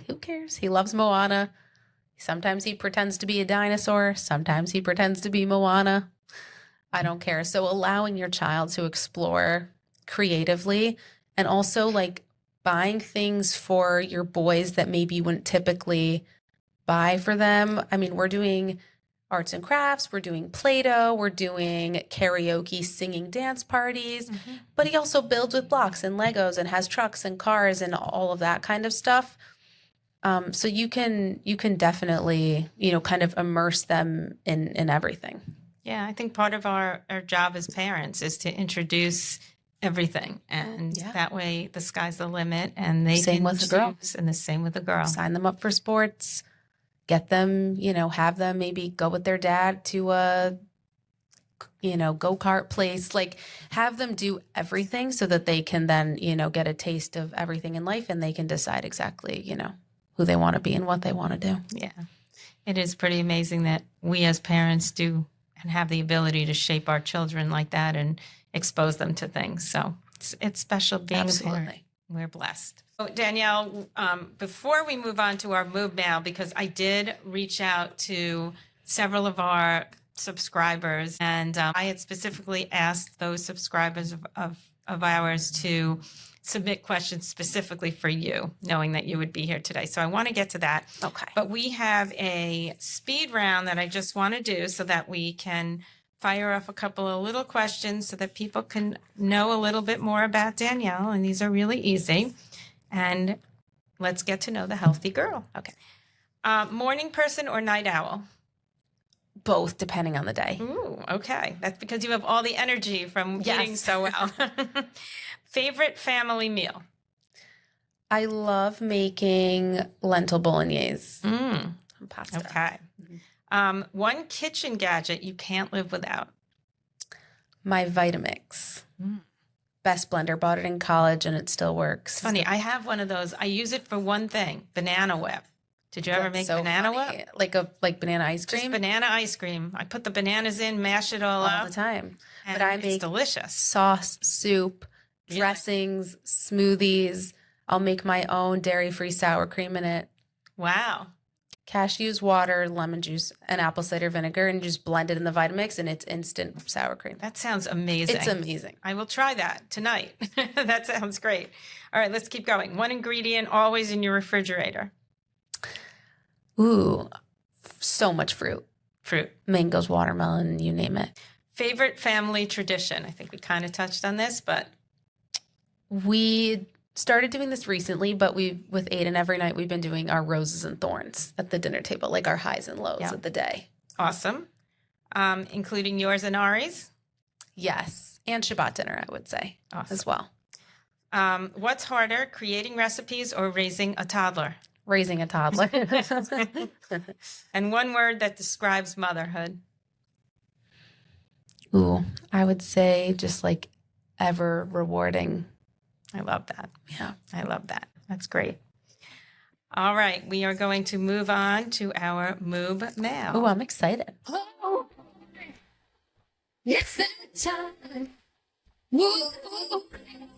Who cares? He loves Moana. Sometimes he pretends to be a dinosaur. Sometimes he pretends to be Moana. I don't care. So allowing your child to explore creatively, and also like buying things for your boys that maybe you wouldn't typically buy for them. I mean, we're doing arts and crafts, we're doing Play-Doh, we're doing karaoke, singing dance parties, but he also builds with blocks and Legos and has trucks and cars and all of that kind of stuff. So you can definitely, kind of immerse them in everything. Yeah, I think part of our job as parents is to introduce everything, and that way the sky's the limit, and they Same can with the girl. choose, and the same with the girl. Sign them up for sports, get them, have them maybe go with their dad to a, go-kart place, like have them do everything so that they can then, get a taste of everything in life, and they can decide exactly, who they want to be and what they want to do. Yeah, it is pretty amazing that we as parents do and have the ability to shape our children like that and expose them to things. So it's special being a parent. We're blessed. So Danielle, before we move on to our move now, because I did reach out to several of our subscribers, and I had specifically asked those subscribers of ours to submit questions specifically for you, knowing that you would be here today. So I want to get to that. Okay. But we have a speed round that I just want to do so that we can fire off a couple of little questions so that people can know a little bit more about Danielle. And these are really easy. And let's get to know the healthy girl. Okay. Morning person or night owl? Both, depending on the day. Ooh, okay. That's because you have all the energy from Yes. eating so well. Favorite family meal? I love making lentil bolognese. Pasta. Okay. One kitchen gadget you can't live without? My Vitamix. Best blender. Bought it in college and it still works. It's funny. I have one of those. I use it for one thing, banana whip. Did you ever make so banana funny. whip? Like banana ice Just cream? banana ice cream. I put the bananas in, mash it all All up. the time. And But I it's make delicious. sauce, soup, Really? dressings, smoothies. I'll make my own dairy-free sour cream in it. Wow. Cashews, water, lemon juice, and apple cider vinegar, and just blend it in the Vitamix, and it's instant sour cream. That sounds amazing. It's amazing. I will try that tonight. That sounds great. All right, let's keep going. One ingredient always in your refrigerator. Ooh, so much fruit. Fruit. Mangoes, watermelon, you name it. Favorite family tradition? I think we kind of touched on this, but We started doing this recently, but with Aiden, every night we've been doing our roses and thorns at the dinner table, like our highs and lows Yeah. of the day. Awesome. Including yours and Ari's? Yes. And Shabbat dinner, I would say, Awesome. as well. What's harder, creating recipes or raising a toddler? Raising a toddler. And one word that describes motherhood. Ooh, I would say just like ever rewarding. I love that. Yeah. I love that. That's great. All right. We are going to move on to our Moob mail. Oh, I'm excited. Oh, it's that time. Woo,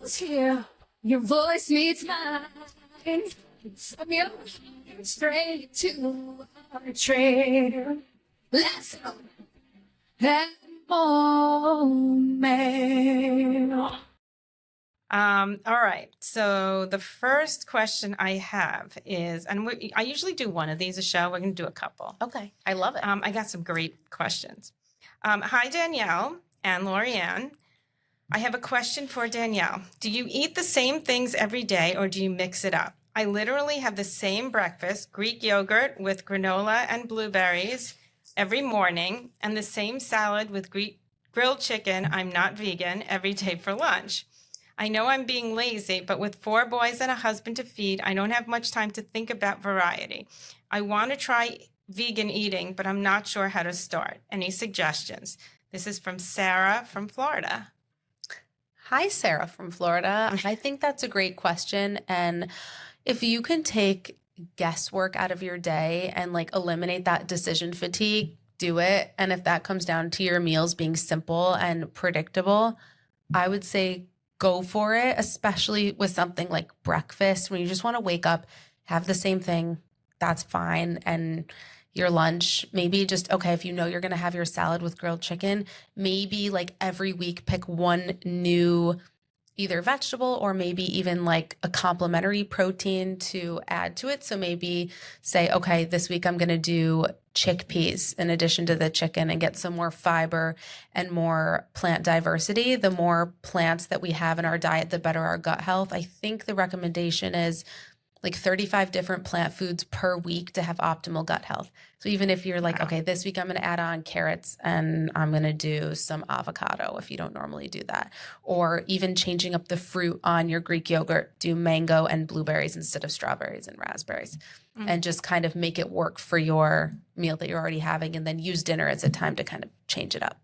it's here. Your voice meets mine. From your straight to our trail. Let's go. That moment. All right. So the first question I have is, and I usually do one of these a show. We're going to do a couple. Okay. I love it. I got some great questions. Hi, Danielle and Lorianne. I have a question for Danielle. Do you eat the same things every day or do you mix it up? I literally have the same breakfast, Greek yogurt with granola and blueberries every morning, and the same salad with grilled chicken, I'm not vegan, every day for lunch. I know I'm being lazy, but with 4 boys and a husband to feed, I don't have much time to think about variety. I want to try vegan eating, but I'm not sure how to start. Any suggestions? This is from Sarah from Florida. Hi, Sarah from Florida. I think that's a great question. And if you can take guesswork out of your day and like eliminate that decision fatigue, do it. And if that comes down to your meals being simple and predictable, I would say go for it, especially with something like breakfast when you just want to wake up, have the same thing. That's fine. And your lunch, maybe just, okay, if you know you're going to have your salad with grilled chicken, maybe like every week pick one new either vegetable or maybe even like a complementary protein to add to it. So maybe say, okay, this week I'm going to do chickpeas in addition to the chicken and get some more fiber and more plant diversity. The more plants that we have in our diet, the better our gut health. I think the recommendation is like 35 different plant foods per week to have optimal gut health. So even if you're like, okay, this week I'm going to add on carrots and I'm going to do some avocado if you don't normally do that. Or even changing up the fruit on your Greek yogurt, do mango and blueberries instead of strawberries and raspberries. And just kind of make it work for your meal that you're already having and then use dinner as a time to kind of change it up.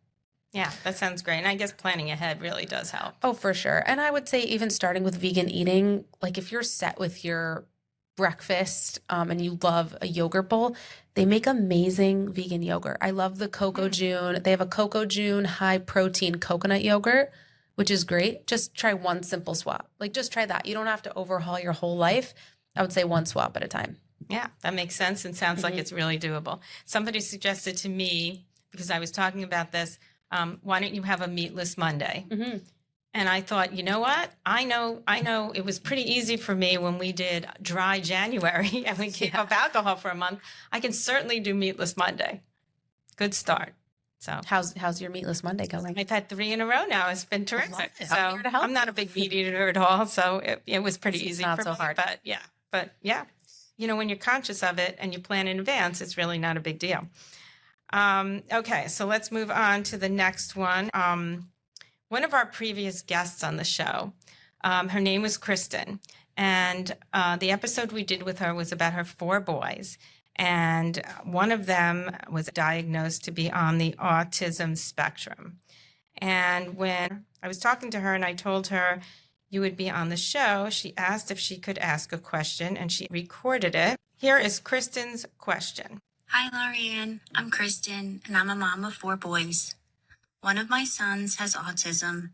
Yeah, that sounds great. And I guess planning ahead really does help. Oh, for sure. And I would say even starting with vegan eating, like if you're set with your breakfast and you love a yogurt bowl, they make amazing vegan yogurt. I love the Coco June. They have a Coco June high protein coconut yogurt, which is great. Just try one simple swap. Like just try that. You don't have to overhaul your whole life. I would say one swap at a time. Yeah, that makes sense and sounds like it's really doable. Somebody suggested to me, because I was talking about this, why don't you have a meatless Monday? And I thought, you know what? I know it was pretty easy for me when we did dry January and we gave up alcohol for a month. I can certainly do meatless Monday. Good start. So how's your meatless Monday going? I've had 3 in a row now. It's been terrific. it. So I'm here to help I'm not a big meat eater at all. So it was pretty easy not for so me. hard. But yeah. You know, when you're conscious of it and you plan in advance, it's really not a big deal. Okay, so let's move on to the next one. One of our previous guests on the show, her name was Kristen, and the episode we did with her was about her 4 boys, and one of them was diagnosed to be on the autism spectrum. And when I was talking to her and I told her you would be on the show, she asked if she could ask a question, and she recorded it. Here is Kristen's question. Hi, Lorianne. I'm Kristen, and I'm a mom of 4 boys. One of my sons has autism,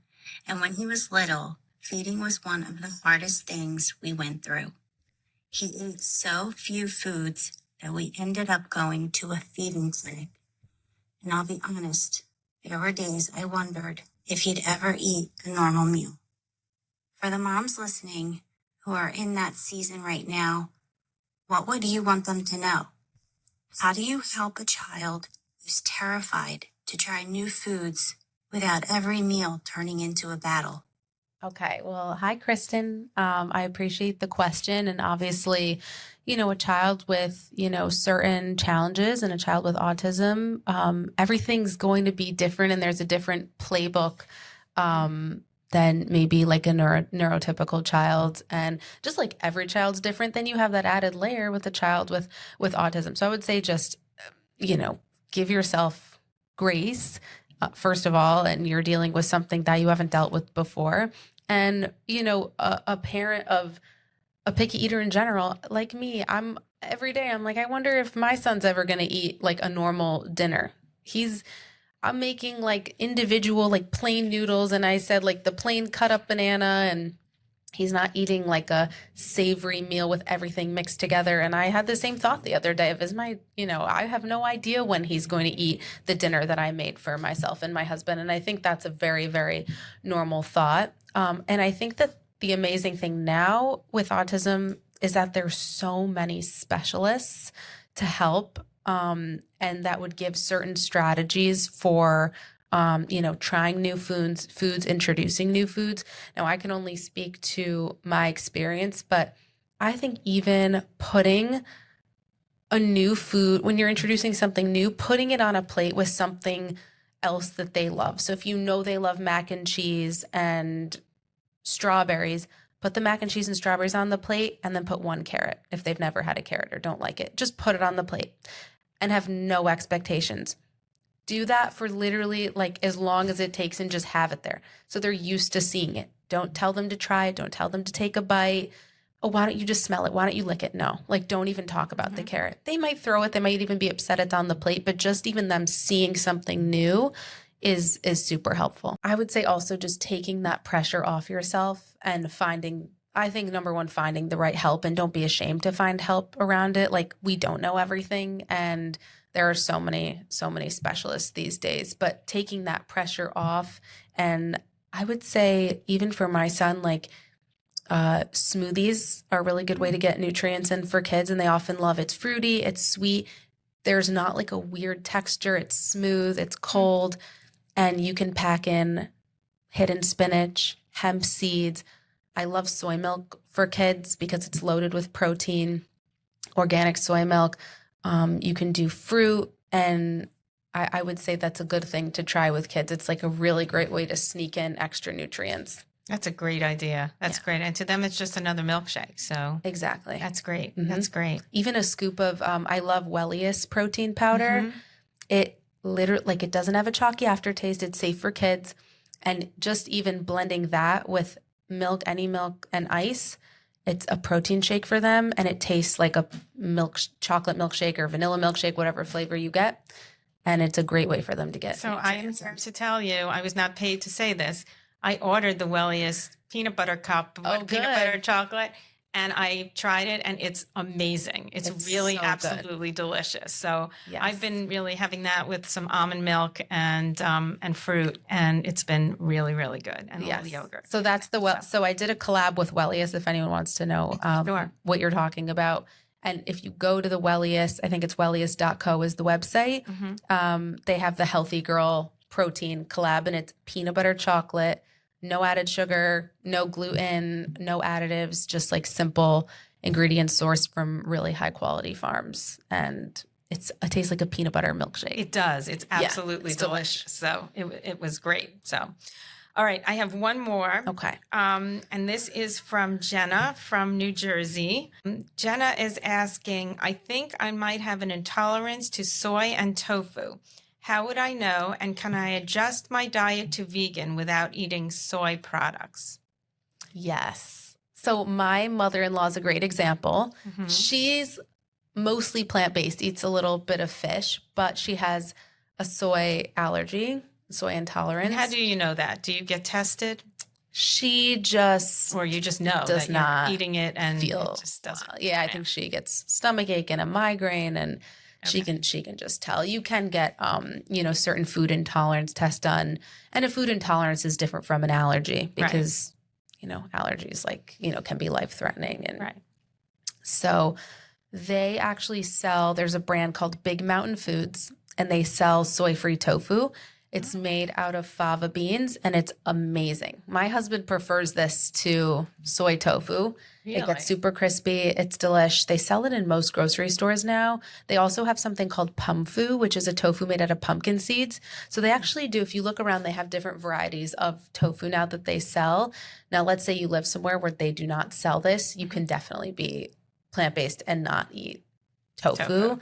and when he was little, feeding was one of the hardest things we went through. He ate so few foods that we ended up going to a feeding clinic. And I'll be honest, there were days I wondered if he'd ever eat a normal meal. For the moms listening who are in that season right now, what would you want them to know? How do you help a child who's terrified to try new foods without every meal turning into a battle? Okay. Well, hi, Kristen. I appreciate the question. And obviously, a child with, certain challenges and a child with autism, everything's going to be different and there's a different playbook than maybe like a neurotypical child. And just like every child's different, then you have that added layer with a child with autism. So I would say just, give yourself grace, first of all, and you're dealing with something that you haven't dealt with before. And, a parent of a picky eater in general, like me, every day I'm like, I wonder if my son's ever going to eat like a normal dinner. I'm making like individual, like plain noodles. And I said like the plain cut up banana, and he's not eating like a savory meal with everything mixed together. And I had the same thought the other day of, I have no idea when he's going to eat the dinner that I made for myself and my husband. And I think that's a very, very normal thought. And I think that the amazing thing now with autism is that there's so many specialists to help, and that would give certain strategies for trying new foods, introducing new foods. Now, I can only speak to my experience, but I think even putting a new food, when you're introducing something new, putting it on a plate with something else that they love. So if they love mac and cheese and strawberries, put the mac and cheese and strawberries on the plate and then put one carrot. If they've never had a carrot or don't like it, just put it on the plate and have no expectations. Do that for literally like as long as it takes and just have it there. So they're used to seeing it. Don't tell them to try it. Don't tell them to take a bite. Oh, why don't you just smell it? Why don't you lick it? No, like don't even talk about the carrot. They might throw it. They might even be upset it's on the plate, but just even them seeing something new is super helpful. I would say also just taking that pressure off yourself and I think number one, finding the right help, and don't be ashamed to find help around it. Like we don't know everything, and there are so many specialists these days, but taking that pressure off. And I would say even for my son, like smoothies are a really good way to get nutrients in for kids, and they often love it's fruity, it's sweet. There's not like a weird texture. It's smooth, it's cold, and you can pack in hidden spinach, hemp seeds. I love soy milk for kids because it's loaded with protein, organic soy milk. You can do fruit, and I would say that's a good thing to try with kids. It's like a really great way to sneak in extra nutrients. That's a great idea. That's great. And to them, it's just another milkshake. So exactly. That's great. Mm-hmm. That's great. Even a scoop of, I love Wellius protein powder. Mm-hmm. It literally, like it doesn't have a chalky aftertaste. It's safe for kids. And just even blending that with milk, any milk and ice, it's a protein shake for them, and it tastes like a chocolate milkshake or vanilla milkshake, whatever flavor you get. And it's a great way for them to get. So I am here to tell you, I was not paid to say this. I ordered the Welliest peanut butter cup with peanut butter chocolate, and I tried it, and it's amazing. It's really so absolutely delicious. So yes. I've been really having that with some almond milk and fruit, and it's been really, really good. And yes. a little yogurt. So that's so I did a collab with Wellius, if anyone wants to know sure. what you're talking about. And if you go to the Wellius, I think it's wellius.co is the website. Mm-hmm. They have the Healthy Girl protein collab, and it's peanut butter chocolate, no added sugar, no gluten, no additives, just like simple ingredients sourced from really high quality farms. And it tastes like a peanut butter milkshake. It does. It's absolutely delicious. So it was great. So, all right. I have one more. Okay. And this is from Jenna from New Jersey. Jenna is asking, I think I might have an intolerance to soy and tofu. How would I know, and can I adjust my diet to vegan without eating soy products? Yes. So my mother-in-law is a great example. Mm-hmm. She's mostly plant-based, eats a little bit of fish, but she has a soy allergy, soy intolerance. And how do you know that? Do you get tested? She just... Or you just know does that not you're eating it and feel, it just doesn't... Yeah, I think she gets stomach ache and a migraine, and she can just tell. You can get certain food intolerance tests done, and a food intolerance is different from an allergy because allergies can be life threatening. And so they actually sell. There's a brand called Big Mountain Foods, and they sell soy free tofu. It's made out of fava beans and it's amazing. My husband prefers this to soy tofu. It Really? gets super crispy. It's delish. They sell it in most grocery stores now. They also have something called pumfu, which is a tofu made out of pumpkin seeds. So they actually do, if you look around, they have different varieties of tofu now that they sell. Now, let's say you live somewhere where they do not sell this. You can definitely be plant-based and not eat tofu.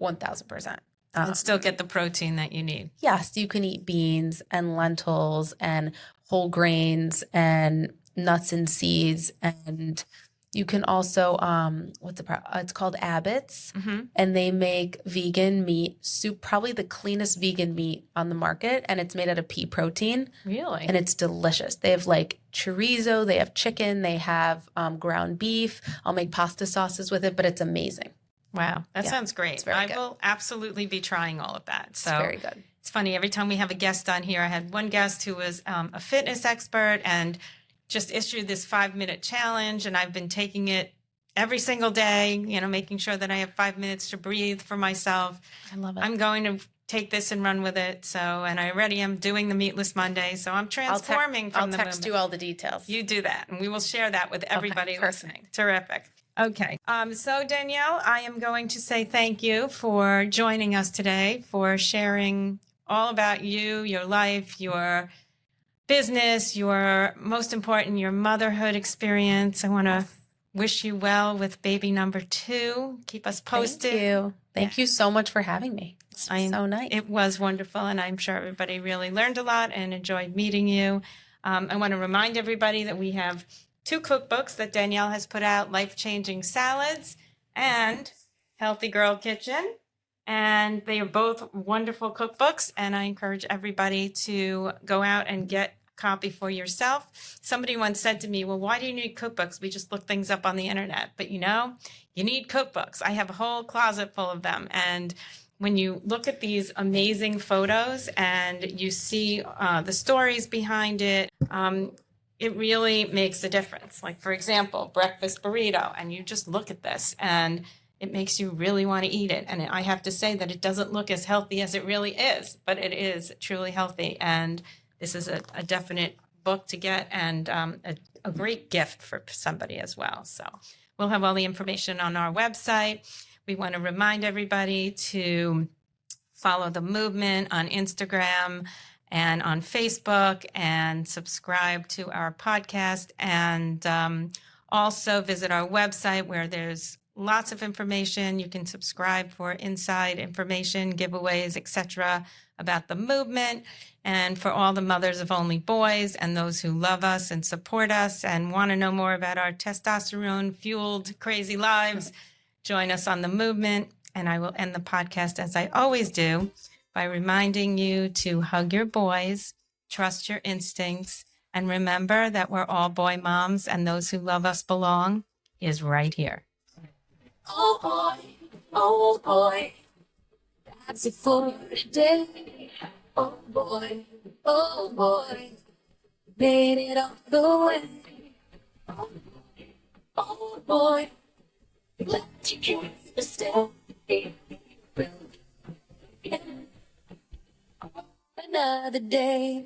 1000%. And still get the protein that you need. Yes, you can eat beans and lentils and whole grains and nuts and seeds, and you can also it's called Abbott's, and they make vegan meat soup, probably the cleanest vegan meat on the market, and it's made out of pea protein. Really? And it's delicious. They have like chorizo, they have chicken, they have ground beef. I'll make pasta sauces with it, but it's amazing. Wow, that Yeah, sounds great. very I good. will absolutely be trying all of that. So It's very good. it's funny, every time we have a guest on here, I had one guest who was a fitness expert and just issued this 5-minute challenge. And I've been taking it every single day, making sure that I have 5 minutes to breathe for myself. I love it. I'm going to take this and run with it. So, and I already am doing the Meatless Monday. So I'm transforming I'll from the text movement. you all the details. You do that, and we will share that with everybody perfect. listening. Terrific. Okay. So Danielle, I am going to say thank you for joining us today, for sharing all about you, your life, your business, most important, your motherhood experience. I want to wish you well with baby number 2. Keep us posted. Thank you. Thank you so much for having me. It's so nice. It was wonderful, and I'm sure everybody really learned a lot and enjoyed meeting you. I want to remind everybody that we have 2 cookbooks that Danielle has put out, Life-Changing Salads and Healthy Girl Kitchen. And they are both wonderful cookbooks, and I encourage everybody to go out and get a copy for yourself. Somebody once said to me, well, why do you need cookbooks? We just look things up on the internet. But you need cookbooks. I have a whole closet full of them. And when you look at these amazing photos and you see the stories behind it, it really makes a difference. Like, for example, breakfast burrito, and you just look at this and it makes you really want to eat it. And I have to say that it doesn't look as healthy as it really is, but it is truly healthy. And this is a definite book to get, and a great gift for somebody as well. So we'll have all the information on our website. We want to remind everybody to follow the movement on Instagram and on Facebook, and subscribe to our podcast, and also visit our website where there's lots of information. You can subscribe for inside information, giveaways, etc. about the movement, and for all the mothers of only boys and those who love us and support us and want to know more about our testosterone-fueled crazy lives, join us on the movement. And I will end the podcast, as I always do, by reminding you to hug your boys, trust your instincts, and remember that we're all boy moms, and those who love us belong is right here. Oh boy, that's it for today. Oh boy, made it all the way. Oh boy, let you kiss stay. Another day.